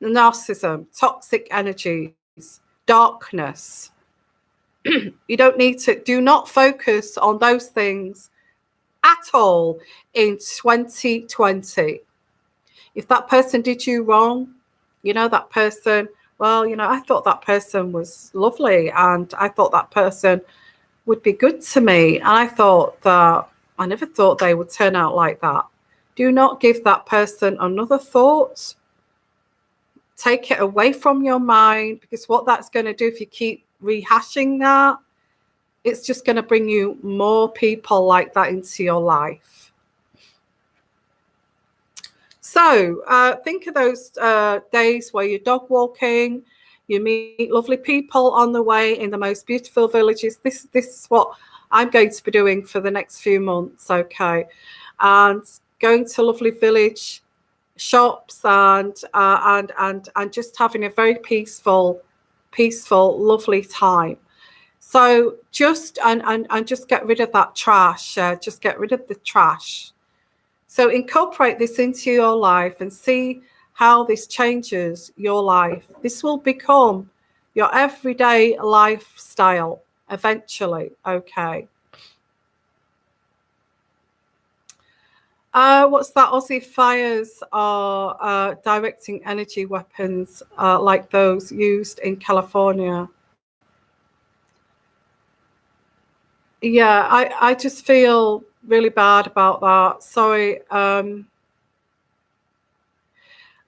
narcissism, toxic energies, darkness. You don't need to, do not focus on those things at all in 2020. If that person did you wrong, that person, well, I thought that person was lovely and I thought that person would be good to me. And I never thought they would turn out like that. Do not give that person another thought. Take it away from your mind, because what that's going to do, if you keep rehashing that, it's just going to bring you more people like that into your life. So think of those days where you're dog walking, you meet lovely people on the way in the most beautiful villages. This is what I'm going to be doing for the next few months, okay? And going to lovely village shops and just having a very peaceful, lovely time. So just just get rid of that trash. Just get rid of the trash. So incorporate this into your life and see how this changes your life. This will become your everyday lifestyle eventually, okay? What's that? Aussie fires are directing energy weapons like those used in California. Yeah, I just feel really bad about that. Sorry.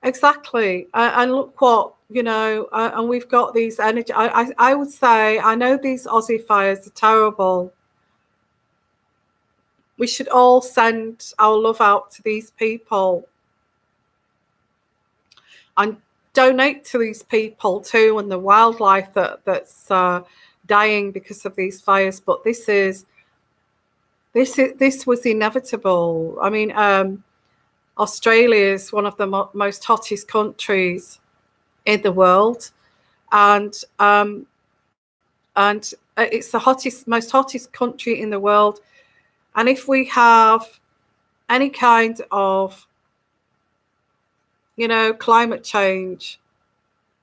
Exactly. And look what, and we've got these energy. I would say, I know these Aussie fires are terrible. We should all send our love out to these people and donate to these people too, and the wildlife that's dying because of these fires. But this was inevitable. I mean, Australia is one of the most hottest countries in the world, and it's the most hottest country in the world. And if we have any kind of, climate change,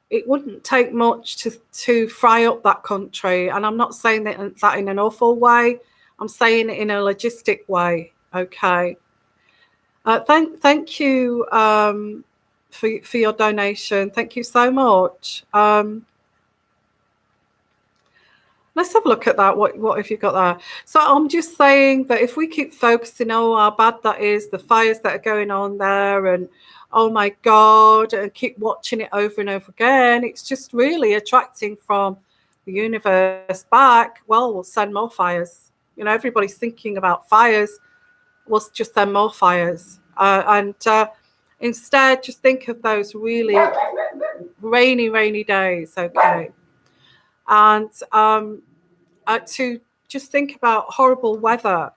it wouldn't take much to fry up that country. And I'm not saying that in an awful way. I'm saying it in a logistic way. Okay. Thank you for your donation. Thank you so much. Let's have a look at that. What have you got there? So I'm just saying that if we keep focusing on how bad that is, the fires that are going on there, and oh my God, and keep watching it over and over again, it's just really attracting from the universe back. Well, we'll send more fires. Everybody's thinking about fires. We'll just send more fires. And instead, just think of those really rainy days, okay? And to just think about horrible weather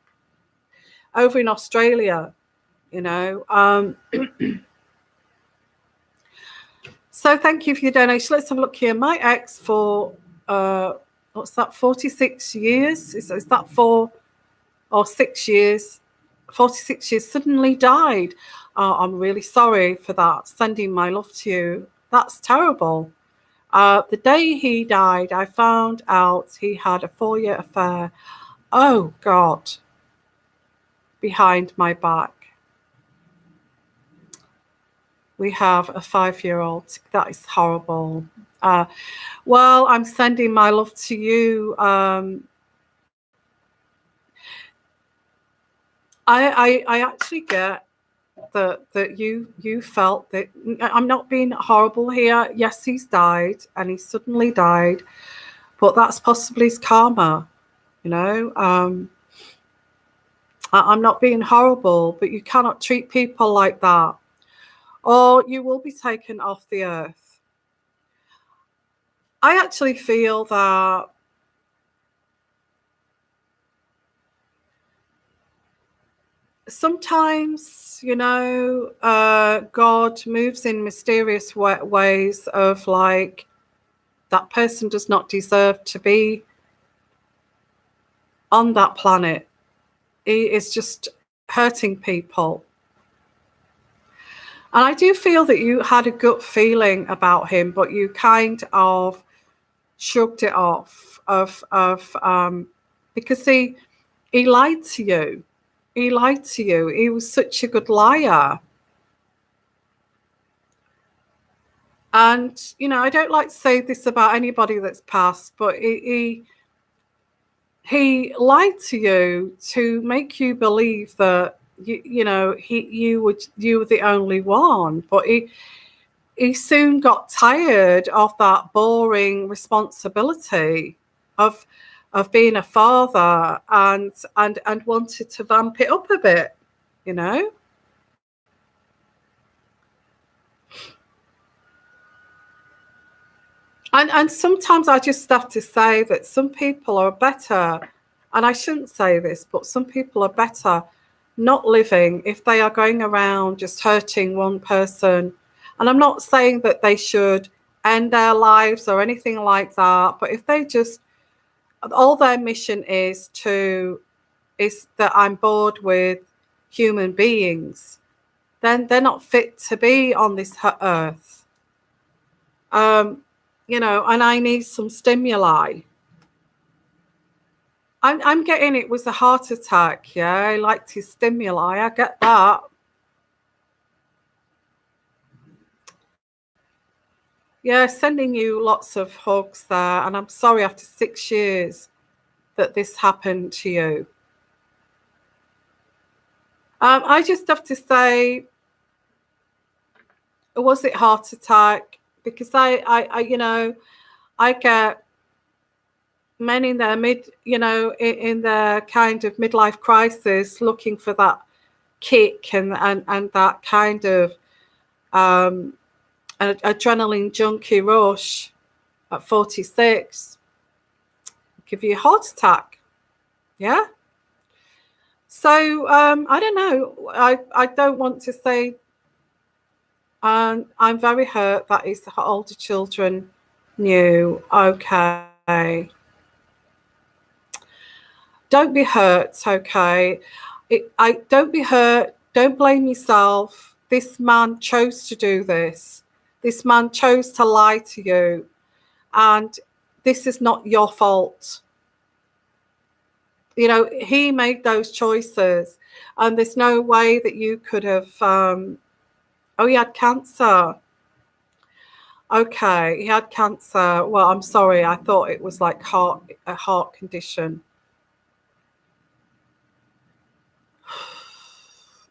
over in Australia, So thank you for your donation. Let's have a look here. My ex for, 46 years? Is that 4 or 6 years? 46 years suddenly died. I'm really sorry for that. Sending my love to you. That's terrible. The day he died, I found out he had a 4-year affair. Oh, God. Behind my back. We have a 5-year-old. That is horrible. Well, I'm sending my love to you. I actually get that you felt that I'm not being horrible here. Yes, he's died and he suddenly died, but that's possibly his karma, you know. I'm not being horrible, but you cannot treat people like that, or you will be taken off the earth. I actually feel that sometimes, you know, God moves in mysterious ways of like, that person does not deserve to be on that planet. He is just hurting people. And I do feel that you had a gut feeling about him, but you kind of shrugged it off because he lied to you. He lied to you. He was such a good liar. And, you know, I don't like to say this about anybody that's passed, but he lied to you to make you believe that you were the only one. But he soon got tired of that boring responsibility of being a father and wanted to vamp it up a bit, you know. And sometimes I just have to say that some people are better, and I shouldn't say this, but some people are better not living if they are going around just hurting one person. And I'm not saying that they should end their lives or anything like that, but if they just, all their mission is that I'm bored with human beings, then they're not fit to be on this earth. You know, and I need some stimuli. I'm getting it was a heart attack. Yeah, I liked his stimuli. I get that. Yeah, sending you lots of hugs there. And I'm sorry after 6 years that this happened to you. I just have to say, was it heart attack? Because I you know, I get men in their in their kind of midlife crisis looking for that kick and that kind of an adrenaline junkie rush at 46, give you a heart attack. Yeah. So I don't know. I don't want to say. I'm very hurt that his older children knew. Okay. Don't be hurt, okay? Don't be hurt. Don't blame yourself. This man chose to do this. This man chose to lie to you. And this is not your fault. You know, he made those choices. And there's no way that you could have... oh, he had cancer. Okay, he had cancer. Well, I'm sorry. I thought it was like a heart condition.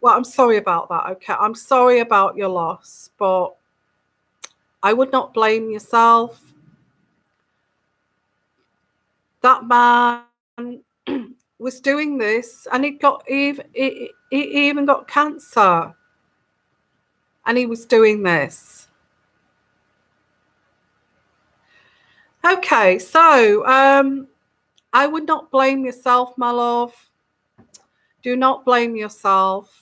Well, I'm sorry about that. Okay, I'm sorry about your loss, but I would not blame yourself. That man was doing this, and he even got cancer, and he was doing this. Okay, so I would not blame yourself, my love. Do not blame yourself.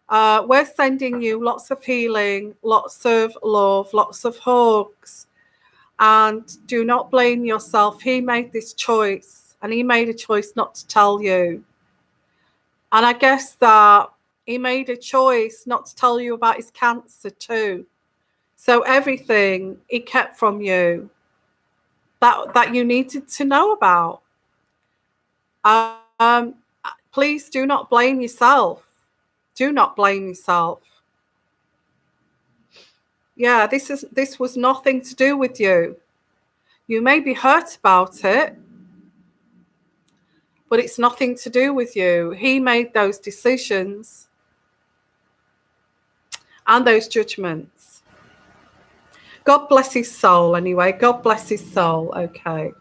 We're sending you lots of healing, lots of love, lots of hugs. And do not blame yourself. He made this choice, and he made a choice not to tell you. And I guess that he made a choice not to tell you about his cancer too. So everything he kept from you that you needed to know about. Please do not blame yourself. Do not blame yourself. Yeah, this was nothing to do with you. You may be hurt about it, but it's nothing to do with you. He made those decisions. and those judgments. God bless his soul anyway. God bless his soul. Okay.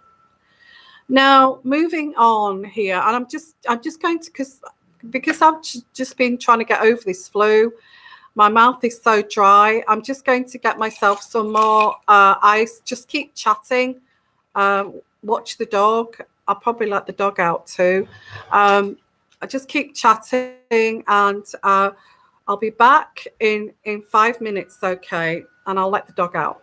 Now, moving on here, and I'm just going to, because I've just been trying to get over this flu. My mouth is so dry. I'm just going to get myself some more ice. Just keep chatting. Watch the dog. I'll probably let the dog out too. I just keep chatting, and I'll be back in 5 minutes, okay? And I'll let the dog out.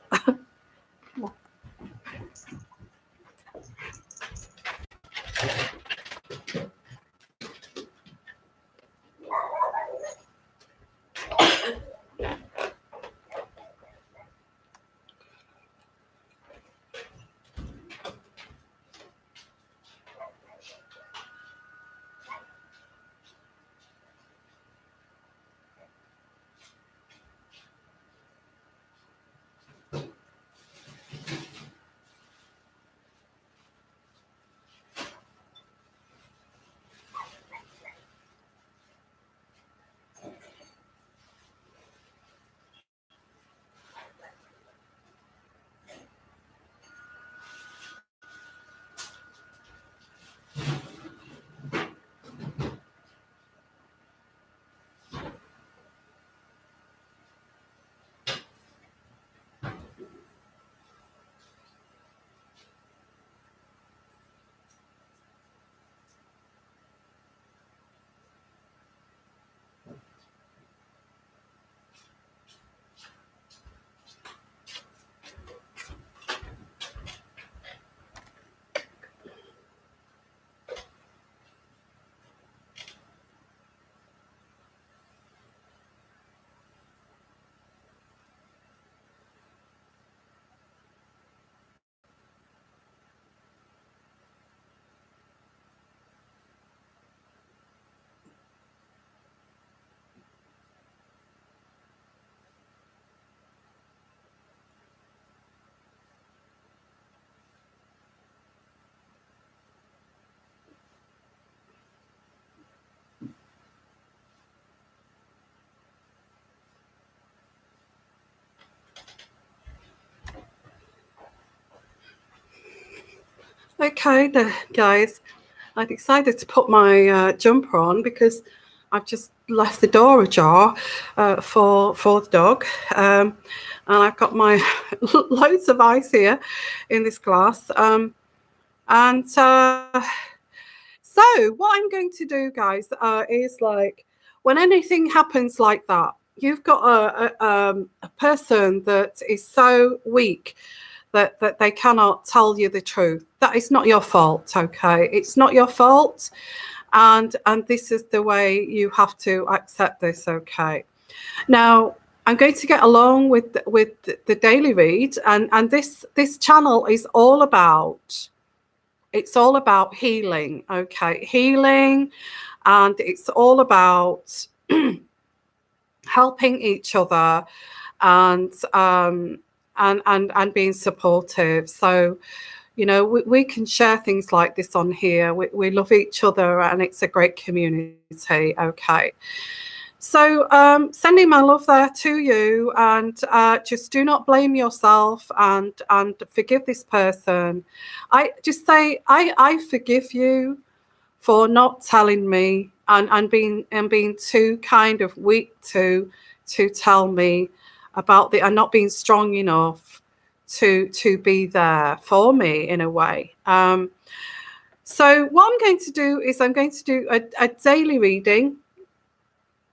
Okay, guys, I decided to put my jumper on because I've just left the door ajar for the dog, and I've got my loads of ice here in this glass, and so what I'm going to do, guys, is like when anything happens like that, you've got a person that is so weak that they cannot tell you the truth. That is not your fault, okay? It's not your fault, and this is the way you have to accept this, okay? Now, I'm going to get along with the daily read, and this channel is all about, it's all about healing, okay? Healing, and it's all about helping each other, and being supportive. So, you know, we can share things like this on here. We love each other, and it's a great community. Okay. So sending my love there to you, and just do not blame yourself, and forgive this person. I just say, I forgive you for not telling me, and being too kind of weak to tell me about and not being strong enough to be there for me in a way. So what I'm going to do is I'm going to do a daily reading,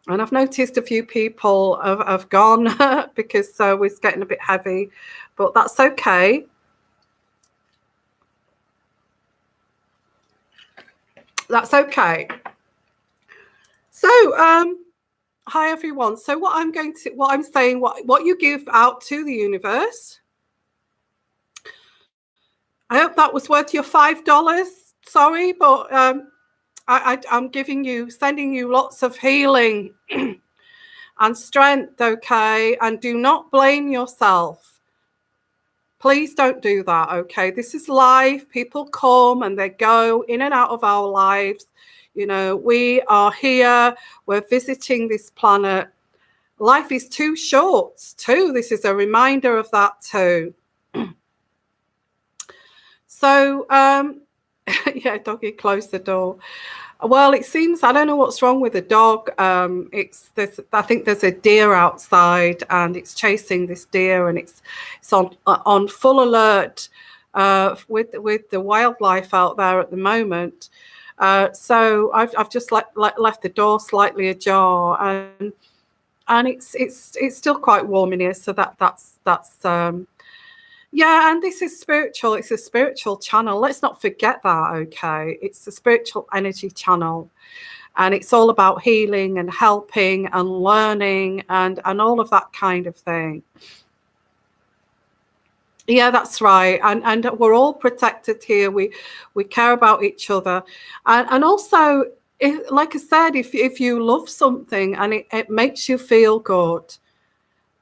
and I've noticed a few people have gone because it's getting a bit heavy, but that's okay. That's okay. So hi everyone. So what I'm saying, what you give out to the universe, I hope that was worth your $5. Sorry, but I'm sending you lots of healing and strength, okay? And do not blame yourself. Please don't do that, okay? This is life. People come and they go in and out of our lives. You know, we are here. We're visiting this planet Life is too short too. This is a reminder of that too. So, yeah, doggy, close the door. Well, it seems, I don't know what's wrong with the dog. I think there's a deer outside, and it's chasing this deer, and it's on full alert with the wildlife out there at the moment. So I've just left the door slightly ajar, and it's still quite warm in here. So that's yeah, and this is spiritual. It's a spiritual channel. Let's not forget that, okay? It's a spiritual energy channel, and it's all about healing and helping and learning and all of that kind of thing. Yeah, that's right. And we're all protected here. We care about each other. And also, like I said, if you love something and it makes you feel good,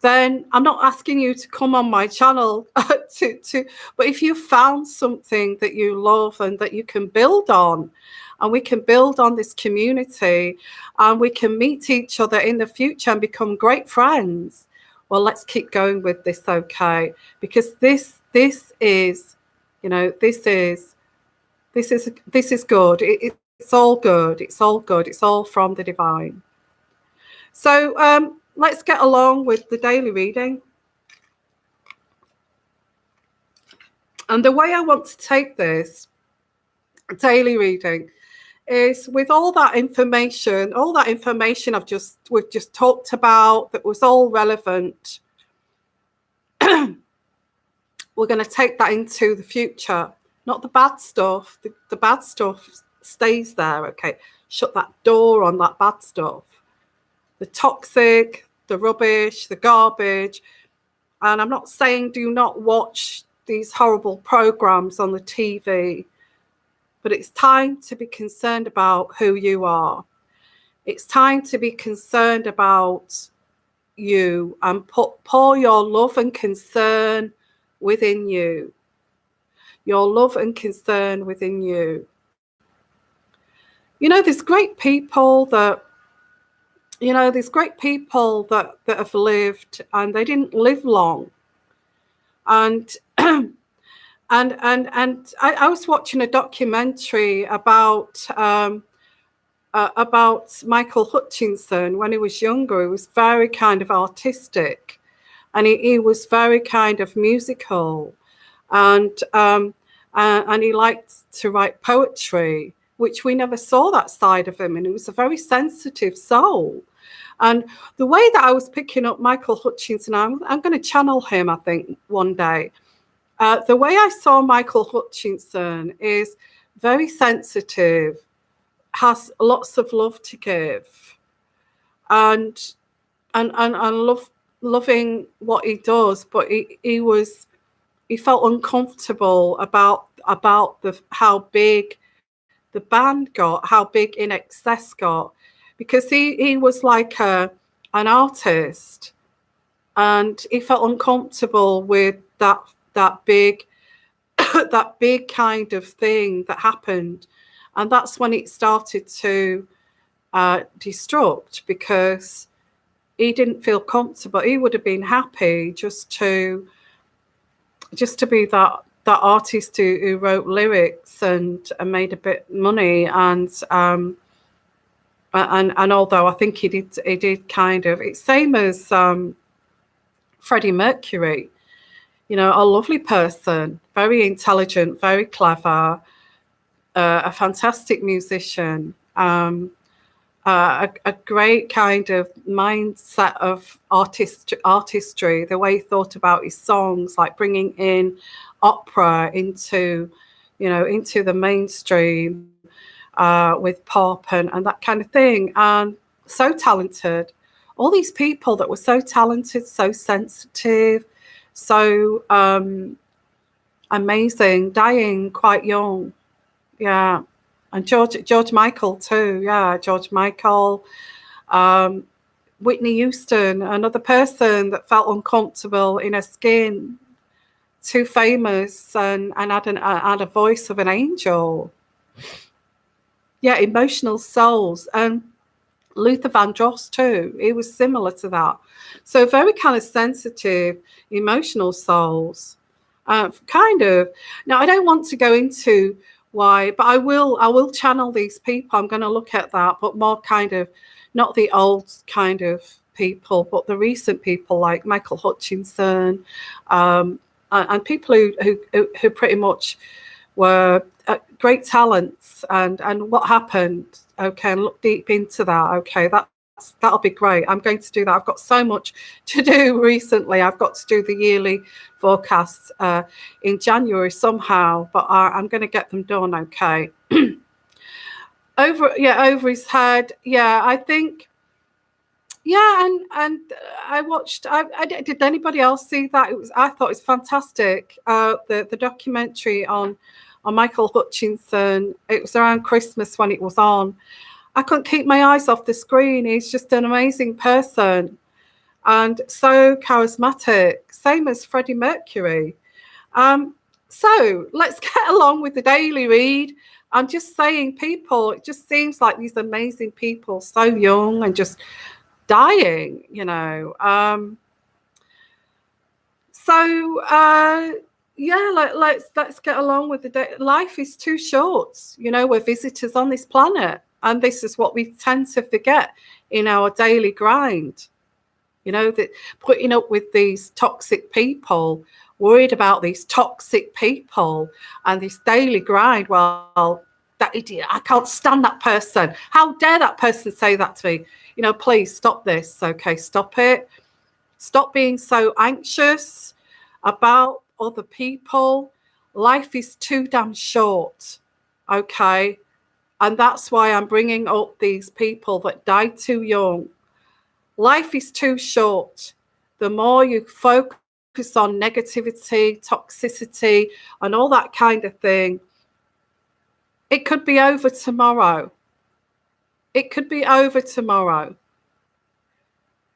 then I'm not asking you to come on my channel but if you found something that you love and that you can build on, and we can build on this community, and we can meet each other in the future and become great friends, well, let's keep going with this, okay? Because this is, you know, this is good. It's all good. It's all good. It's all from the divine. So let's get along with the daily reading. And the way I want to take this daily reading is with all that information we've just talked about, that was all relevant. We're going to take that into the future, not the bad stuff. The bad stuff stays there, okay? Shut that door on that bad stuff. The toxic, the rubbish, the garbage. And I'm not saying do not watch these horrible programs on the TV, but it's time to be concerned about who you are. It's time to be concerned about you and pour your love and concern within you. Your love and concern within you. You know, there's great people that have lived, and they didn't live long. And I was watching a documentary about Michael Hutchinson. When he was younger, he was very kind of artistic, and he was very kind of musical, and he liked to write poetry, which we never saw that side of him. And he was a very sensitive soul. And the way that I was picking up Michael Hutchinson, I'm going to channel him, I think, one day. The way I saw Michael Hutchinson is very sensitive, has lots of love to give, and loving what he does, but he felt uncomfortable about how big the band got, how big In Excess got, because he was like an artist, and he felt uncomfortable with that big that big kind of thing that happened. And that's when it started to destruct, because he didn't feel comfortable. He would have been happy just to be that artist who wrote lyrics and made a bit of money. And although I think he did kind of, it's same as Freddie Mercury, you know, a lovely person, very intelligent, very clever, a fantastic musician, a great kind of mindset of artistry, the way he thought about his songs, like bringing in opera into the mainstream with pop and that kind of thing. And so talented. All these people that were so talented, so sensitive, so amazing, dying quite young. Yeah. And George Michael too. Yeah, George Michael. Whitney Houston, another person that felt uncomfortable in her skin, too famous, and had a voice of an angel. Yeah, emotional souls. And Luther Vandross too, he was similar to that. So very kind of sensitive, emotional souls. Kind of. Now, I don't want to go into why, but I will channel these people. I'm going to look at that, but more kind of not the old kind of people, but the recent people like Michael Hutchinson, and people who pretty much were great talents, and what happened. Okay, and look deep into that. Okay, that'll be great. I'm going to do that. I've got so much to do recently. I've got to do the yearly forecasts in January somehow, but I'm going to get them done. Okay. Over his head. Yeah, I think. Yeah, and I watched. Did anybody else see that? I thought it was fantastic. The documentary on Michael Hutchinson. It was around Christmas when it was on. I couldn't keep my eyes off the screen. He's just an amazing person and so charismatic, same as Freddie Mercury. So let's get along with the daily read. I'm just saying, people, it just seems like these amazing people, so young and just dying, you know. Yeah, let's get along with the day. Life is too short, you know. We're visitors on this planet, and this is what we tend to forget in our daily grind. You know, that putting up with these toxic people, worried about these toxic people and this daily grind. Well, that idiot, I can't stand that person. How dare that person say that to me? You know, please stop this. Okay, stop it. Stop being so anxious about other people. Life is too damn short. Okay. And that's why I'm bringing up these people that died too young. Life is too short. The more you focus on negativity, toxicity, and all that kind of thing, it could be over tomorrow. It could be over tomorrow.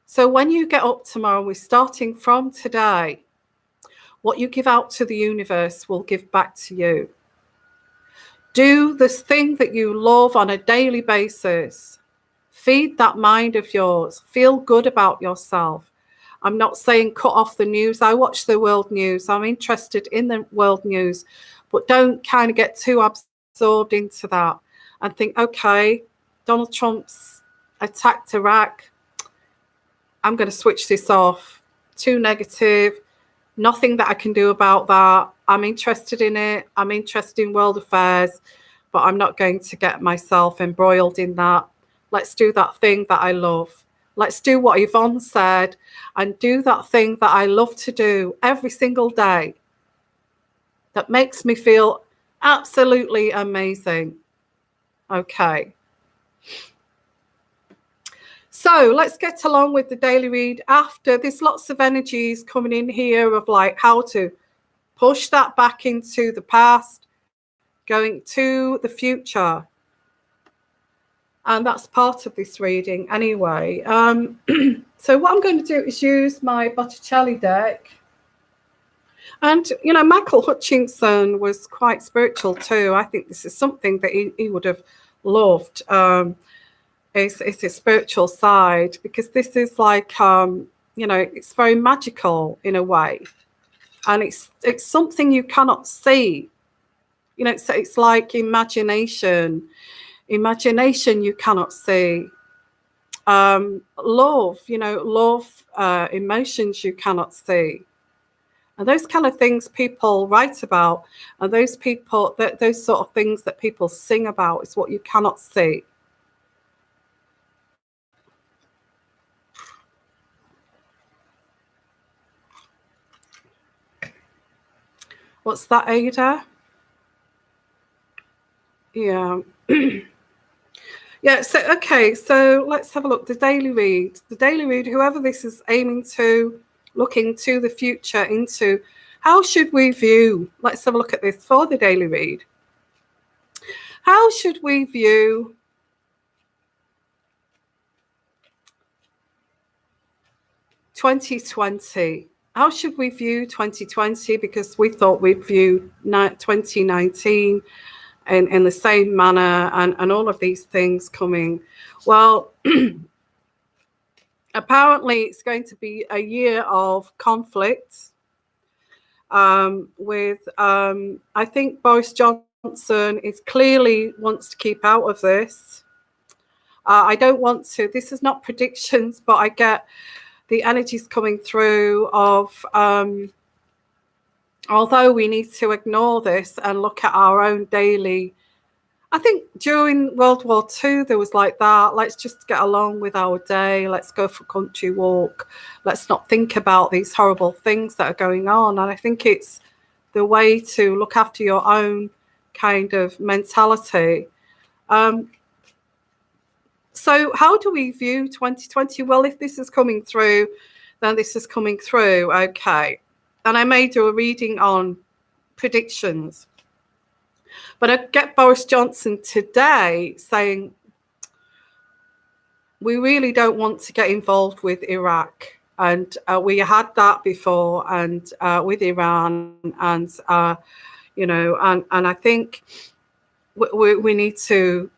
So when you get up tomorrow, we're starting from today. What you give out to the universe will give back to you. Do this thing that you love on a daily basis. Feed that mind of yours. Feel good about yourself. I'm not saying cut off the news. I watch the world news. I'm interested in the world news, but don't kind of get too absorbed into that and think, okay, Donald Trump's attacked Iraq. I'm going to switch this off. Too negative. Nothing that I can do about that. I'm interested in it. I'm interested in world affairs, but I'm not going to get myself embroiled in that. Let's do that thing that I love. Let's do what Yvonne said and do that thing that I love to do every single day that makes me feel absolutely amazing. Okay. So let's get along with the daily read after. There's lots of energies coming in here of like how to push that back into the past, going to the future. And that's part of this reading anyway. So what I'm going to do is use my Botticelli deck. And, you know, Michael Hutchinson was quite spiritual too. I think this is something that he would have loved. It's his spiritual side, because this is like, you know, it's very magical in a way. And it's something you cannot see. You know, it's like imagination you cannot see. Love, you know, emotions you cannot see. And those kind of things people write about, and those sort of things that people sing about is what you cannot see. What's that, Ada? Yeah. Yeah, so okay, so let's have a look. The daily read, whoever this is aiming to, looking to the future, into how should we view, let's have a look at this for the daily read. How should we view (2020)? How should we view 2020? Because we thought we'd view 2019 in the same manner, and all of these things coming. Well, apparently it's going to be a year of conflict with, I think Boris Johnson is clearly wants to keep out of this. I don't want to, this is not predictions, but I get the energies coming through of, although we need to ignore this and look at our own daily, I think during World War II, there was like that. Let's just get along with our day. Let's go for a country walk. Let's not think about these horrible things that are going on. And I think it's the way to look after your own kind of mentality. So how do we view 2020? Well, if this is coming through, then this is coming through. Okay. And I may do a reading on predictions. But I get Boris Johnson today saying, we really don't want to get involved with Iraq. And we had that before, and with Iran, and, you know, and I think we need to,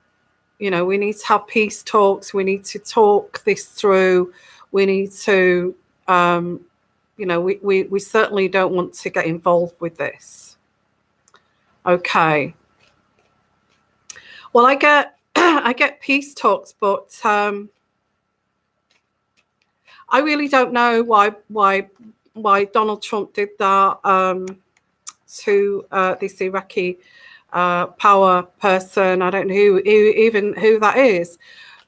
you know, we need to have peace talks. We need to talk this through. We need to, you know, we certainly don't want to get involved with this. Okay. Well, I get I get peace talks, but I really don't know why Donald Trump did that to this Iraqi power person. I don't know who that is,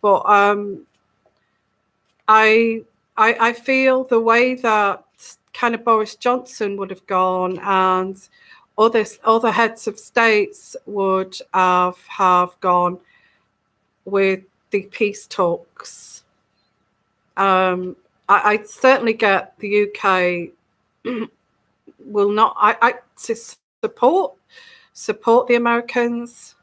but I feel the way that kind of Boris Johnson would have gone, and other heads of states would have gone with the peace talks. I certainly get the UK will not. I to support the Americans.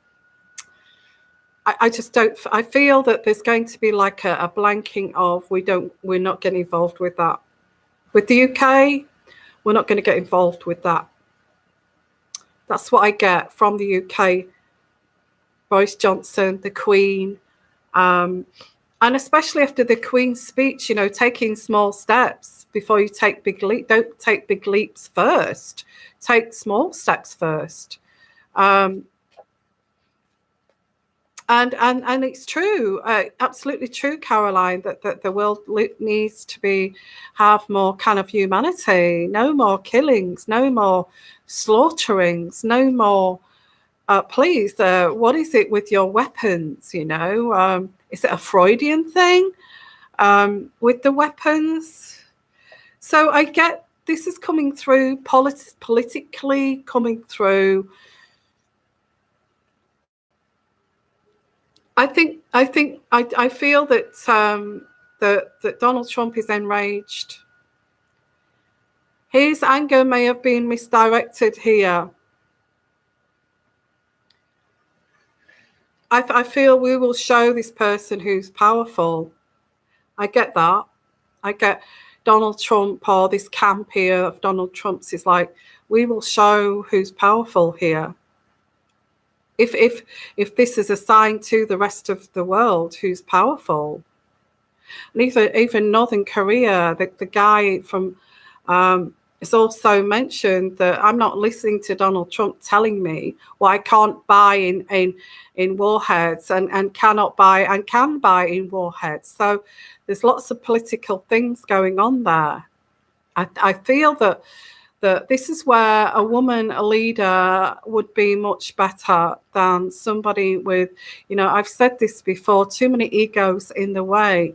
I just don't. I feel that there's going to be like a blanking of we're not getting involved with that. With the UK, we're not going to get involved with that. That's what I get from the UK, Boris Johnson, the Queen, and especially after the Queen's speech, you know, taking small steps before you take big leaps. Don't take big leaps first. Take small steps first. And it's true, absolutely true, Caroline, that the world needs to have more kind of humanity, no more killings, no more slaughterings, no more, please, what is it with your weapons, you know? Is it a Freudian thing with the weapons? So I get this is coming through, politically coming through. I feel that that Donald Trump is enraged. His anger may have been misdirected here. I feel we will show this person who's powerful. I get that. I get Donald Trump, or this camp here of Donald Trump's is like, we will show who's powerful here. If this is a sign to the rest of the world who's powerful. And even Northern Korea, the guy from it's also mentioned that I'm not listening to Donald Trump telling me what I can't buy in warheads and cannot buy and can buy in warheads. So there's lots of political things going on there. I feel that this is where a woman, a leader, would be much better than somebody with, you know, I've said this before, too many egos in the way.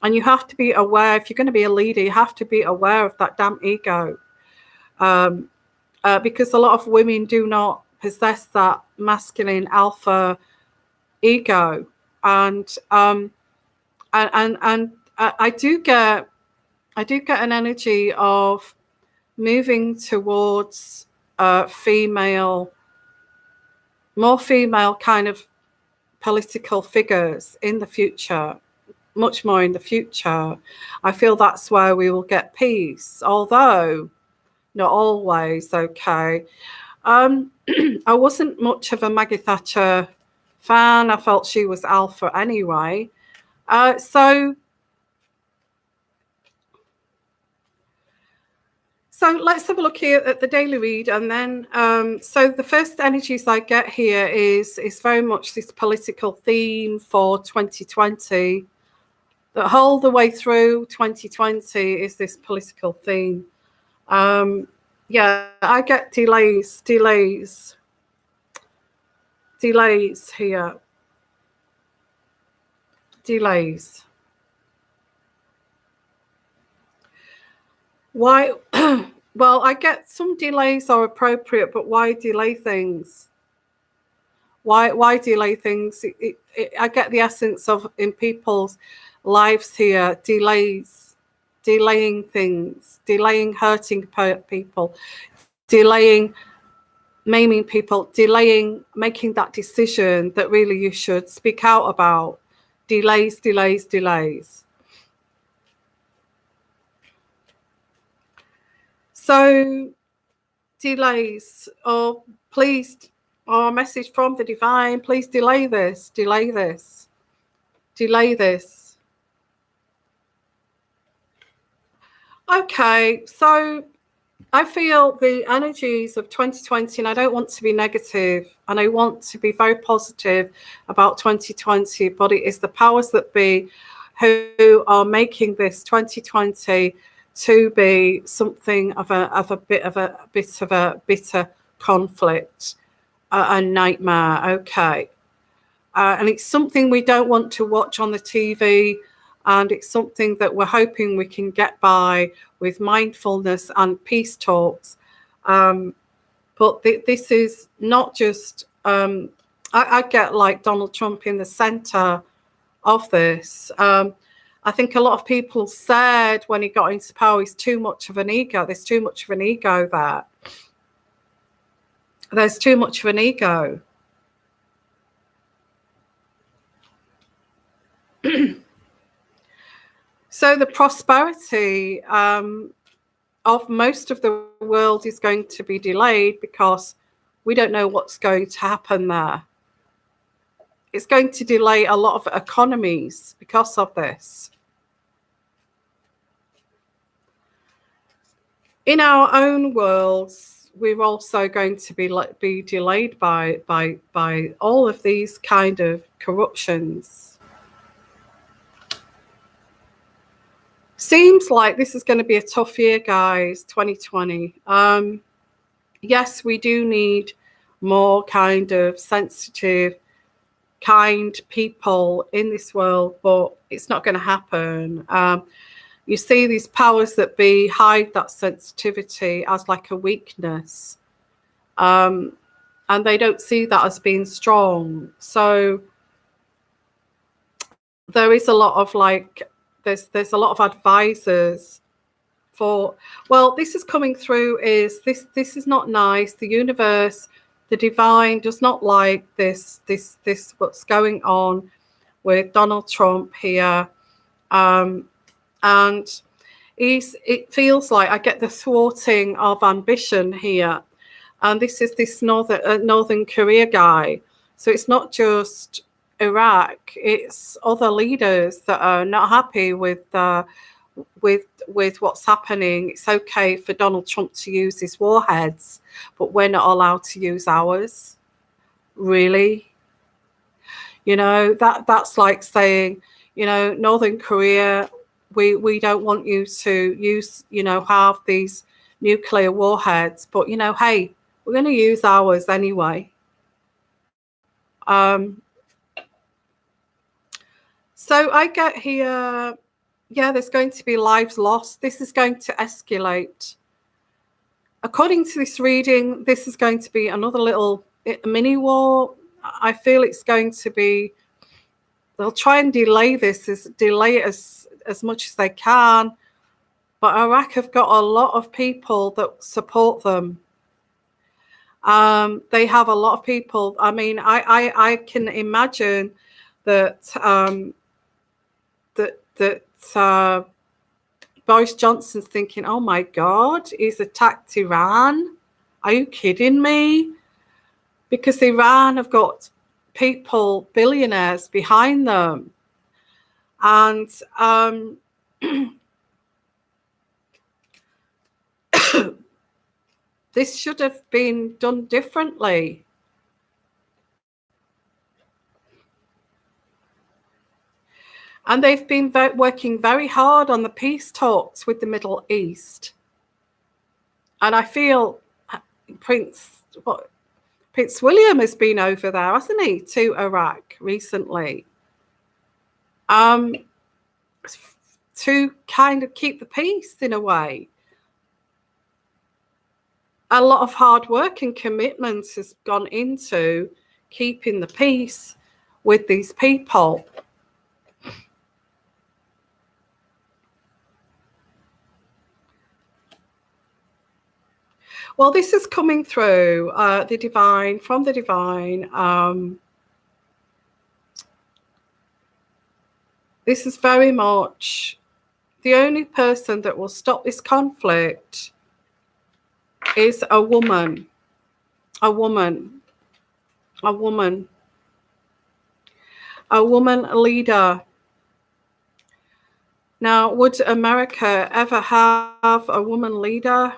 And you have to be aware, if you're going to be a leader, you have to be aware of that damn ego. Because a lot of women do not possess that masculine alpha ego. And I do get an energy of moving towards more female kind of political figures in the future, much more in the future. I feel that's where we will get peace, although not always, okay. I wasn't much of a Maggie Thatcher fan. I felt she was alpha anyway. So let's have a look here at the daily read, and then so the first energies I get here is very much this political theme for 2020. The whole the way through 2020 is this political theme. Yeah, I get delays here. Delays. Why? Well, I get some delays are appropriate, but why delay things? Why delay things? I get the essence of in people's lives here, delaying things, delaying hurting people, delaying maiming people, delaying making that decision that really you should speak out about. Delays. So delays, or please, or a message from the divine, please delay this. Okay, so I feel the energies of 2020, and I don't want to be negative, and I want to be very positive about 2020, but it is the powers that be who are making this 2020 to be something of a bit of a bitter conflict, a nightmare. Okay, and it's something we don't want to watch on the TV. And it's something that we're hoping we can get by with mindfulness and peace talks. But this is not just, I get like Donald Trump in the center of this. I think a lot of people said when he got into power, he's too much of an ego. There's too much of an ego there. There's too much of an ego. So the prosperity of most of the world is going to be delayed because we don't know what's going to happen there. It's going to delay a lot of economies because of this. In our own worlds, we're also going to be delayed by all of these kind of corruptions. Seems like this is going to be a tough year, guys, 2020. Yes, we do need more kind of sensitive, kind people in this world, but it's not going to happen. You see these powers that be hide that sensitivity as like a weakness. And they don't see that as being strong. So there is a lot of like, there's a lot of advisors for, well, this is coming through is this is not nice. The universe, the divine does not like this what's going on with Donald Trump here. And it feels like I get the thwarting of ambition here. And this is this Northern Korea guy. So it's not just Iraq, it's other leaders that are not happy with what's happening. It's okay for Donald Trump to use his warheads, but we're not allowed to use ours. Really? You know, that's like saying, you know, Northern Korea, we don't want you to use, you know, have these nuclear warheads, but, you know, hey, we're going to use ours anyway. So I get here, yeah, there's going to be lives lost. This is going to escalate. According to this reading, this is going to be another little mini war. I feel it's going to be, they'll try and delay it as much as they can. But Iraq have got a lot of people that support them. They have a lot of people. I mean, I can imagine that Boris Johnson's thinking, oh my God, he's attacked Iran. Are you kidding me? Because Iran have got people, billionaires behind them. And this should have been done differently. And they've been working very hard on the peace talks with the Middle East. And I feel Prince William has been over there, hasn't he, to Iraq recently, to kind of keep the peace in a way. A lot of hard work and commitment has gone into keeping the peace with these people. Well, this is coming through the divine, from the divine. This is very much the only person that will stop this conflict is a woman. A woman leader. Now, would America ever have a woman leader?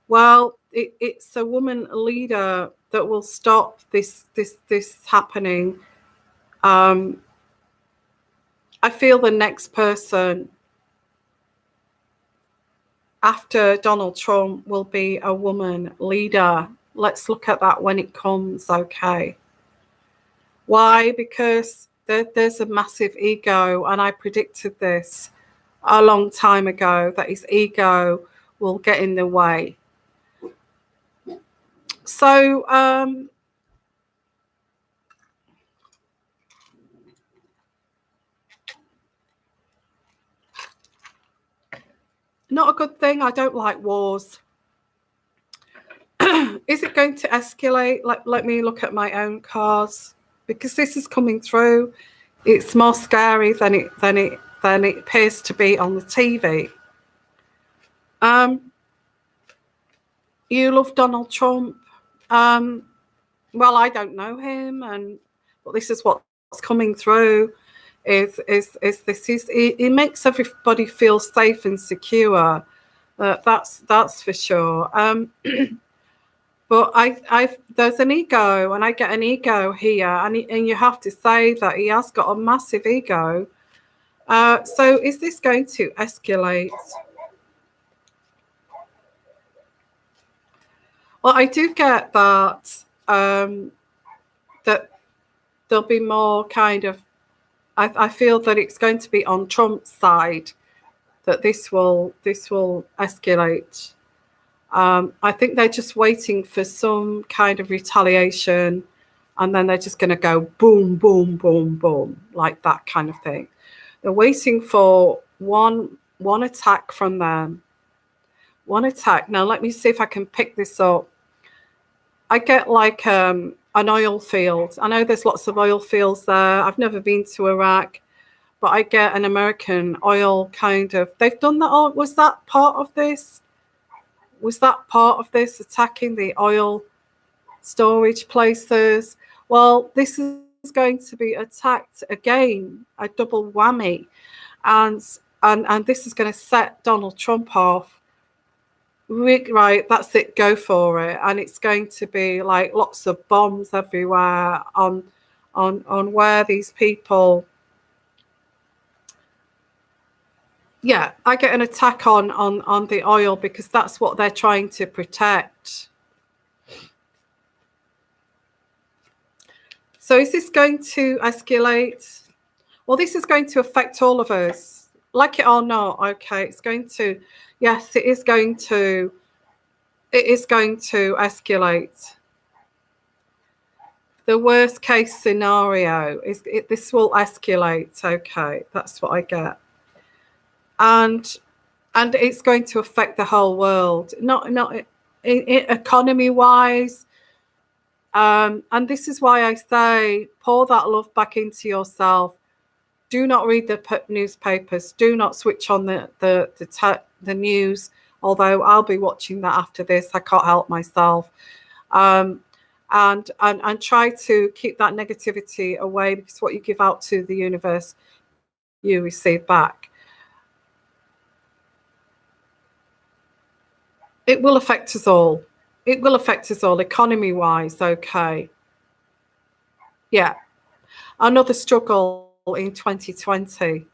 Well, it's a woman leader that will stop this happening. I feel the next person after Donald Trump will be a woman leader. Let's look at that when it comes, okay? Why? Because there's a massive ego, and I predicted this a long time ago, that his ego will get in the way. So not a good thing. I don't like wars. Is it going to escalate? Let me look at my own cards, because this is coming through. It's more scary than it appears to be on the TV. You love Donald Trump. Well, I don't know him, but this is what's coming through. It makes everybody feel safe and secure. That's for sure. But there's an ego, and I get an ego here, and you have to say that he has got a massive ego. So is this going to escalate? Well, I do get that that there'll be more kind of. I feel that it's going to be on Trump's side that this will escalate. I think they're just waiting for some kind of retaliation, and then they're just going to go boom, boom, boom, boom, like that kind of thing. They're waiting for one attack from them. One attack. Now, let me see if I can pick this up. I get like an oil field. I know there's lots of oil fields there. I've never been to Iraq, but I get an American oil kind of. They've done that. Was that part of this? Was that part of this, attacking the oil storage places? Well, this is going to be attacked again, a double whammy, and this is going to set Donald Trump off. Right, that's it, go for it. And it's going to be like lots of bombs everywhere on where these people. Yeah, I get an attack on the oil, because that's what they're trying to protect. So is this going to escalate? Well, this is going to affect all of us, like it or not. Okay, it's going to. Yes, it is going to escalate. The worst case scenario is this will escalate. Okay, that's what I get. And it's going to affect the whole world, not economy wise. And this is why I say, pour that love back into yourself. Do not read the newspapers. Do not switch on the news. although I'll be watching that after this. I can't help myself. And try to keep that negativity away, because what you give out to the universe, you receive back. It will affect us all. It will affect us all, economy-wise, okay. Yeah. Another struggle in 2020.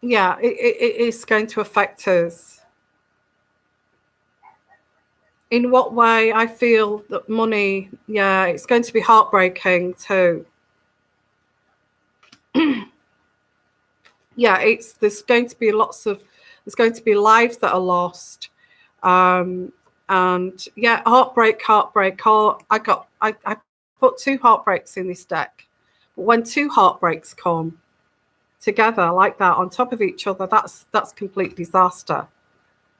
Yeah, it is going to affect us. In what way? I feel that money, yeah, it's going to be heartbreaking too. Yeah, there's going to be lives that are lost. And yeah, heartbreak. I put 2 heartbreaks in this deck. But when 2 heartbreaks come together like that on top of each other, that's complete disaster.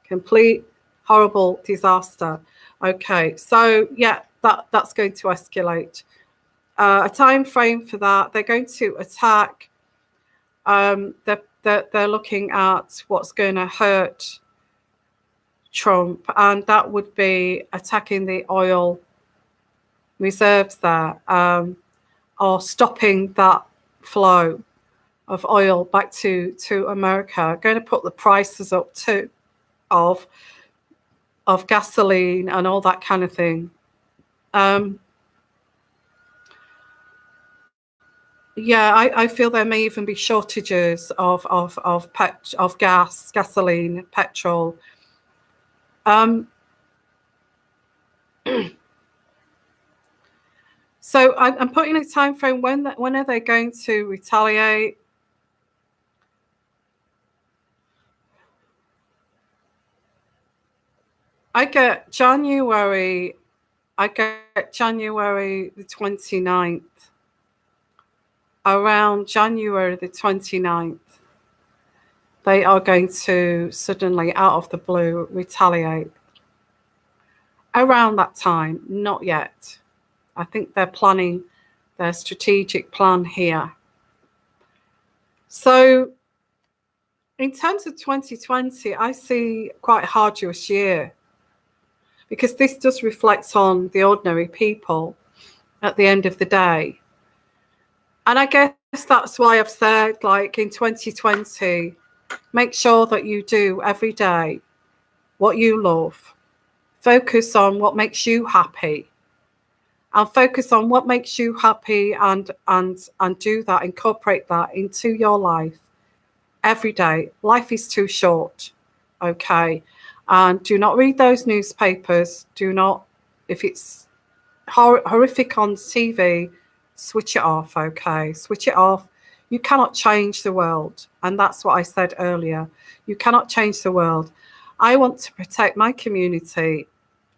Complete horrible disaster. Okay, so yeah, that's going to escalate. A time frame for that, they're going to attack. They're looking at what's going to hurt Trump, and that would be attacking the oil reserves there, or stopping that flow of oil back to America. Going to put the prices up too of gasoline and all that kind of thing. Yeah, I feel there may even be shortages of gas, gasoline, petrol. So I'm putting a time frame. When are they going to retaliate? I get January the 29th. Around January the 29th, they are going to suddenly, out of the blue, retaliate. Around that time, not yet. I think they're planning their strategic plan here. So in terms of 2020, I see quite a arduous year, because this does reflect on the ordinary people at the end of the day. And I guess that's why I've said, like, in 2020, make sure that you do every day what you love. Focus on what makes you happy. And focus on what makes you happy, and do that, incorporate that into your life every day. Life is too short, okay? And do not read those newspapers. Do not, if it's horrific on TV, switch it off, okay? Switch it off. You cannot change the world. And that's what I said earlier. You cannot change the world. I want to protect my community.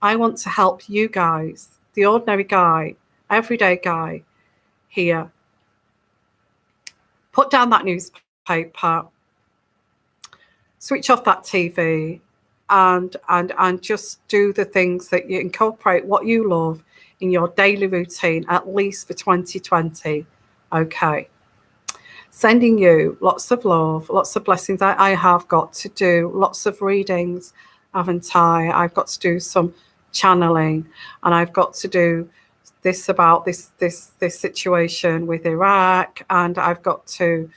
I want to help you guys, the ordinary guy, everyday guy here. Put down that newspaper. Switch off that TV, and just do the things that you incorporate what you love in your daily routine, at least for 2020. Okay. Sending you lots of love, lots of blessings. I have got to do lots of readings, haven't I? I've got to do some channeling, and I've got to do this about this situation with Iraq, and I've got to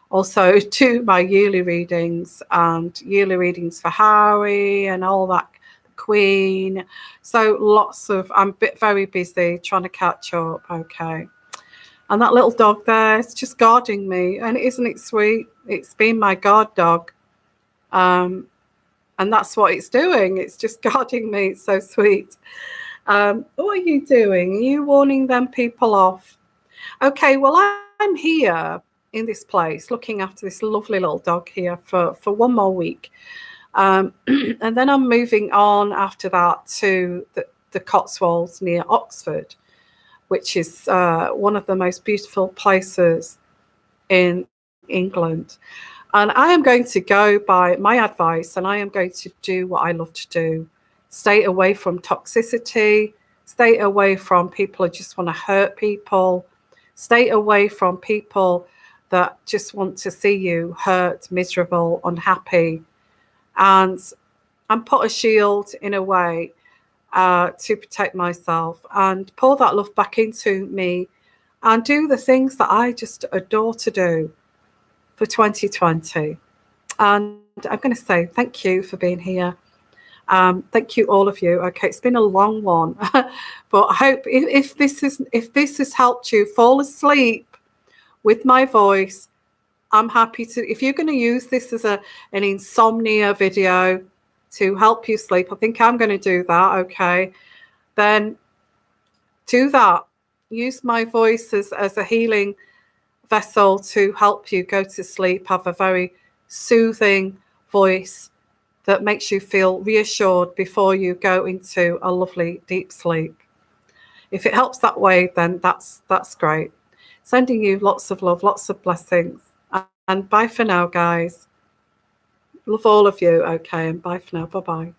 also do my yearly readings, and yearly readings for Harry and all that, Queen. So I'm very busy trying to catch up. Okay. And that little dog there, it's just guarding me. And isn't it sweet? It's been my guard dog. And that's what it's doing. It's just guarding me. It's so sweet. What are you doing? Are you warning them people off? Okay, well, I'm here in this place looking after this lovely little dog here for 1 more week. And then I'm moving on after that to the Cotswolds near Oxford, which is one of the most beautiful places in England. And I am going to go by my advice, and I am going to do what I love to do. Stay away from toxicity, stay away from people who just want to hurt people, stay away from people that just want to see you hurt, miserable, unhappy, and put a shield in a way to protect myself and pour that love back into me and do the things that I just adore to do for 2020. And I'm going to say thank you for being here. Thank you, all of you. Okay, it's been a long one, but I hope if this has helped you fall asleep with my voice, I'm happy to. If you're going to use this as an insomnia video to help you sleep, I think I'm going to do that. Okay, then do that. Use my voice as a healing vessel to help you go to sleep. Have a very soothing voice that makes you feel reassured before you go into a lovely deep sleep. If it helps that way, then that's great. Sending you lots of love, lots of blessings. And bye for now, guys. Love all of you. Okay, and bye for now. Bye-bye.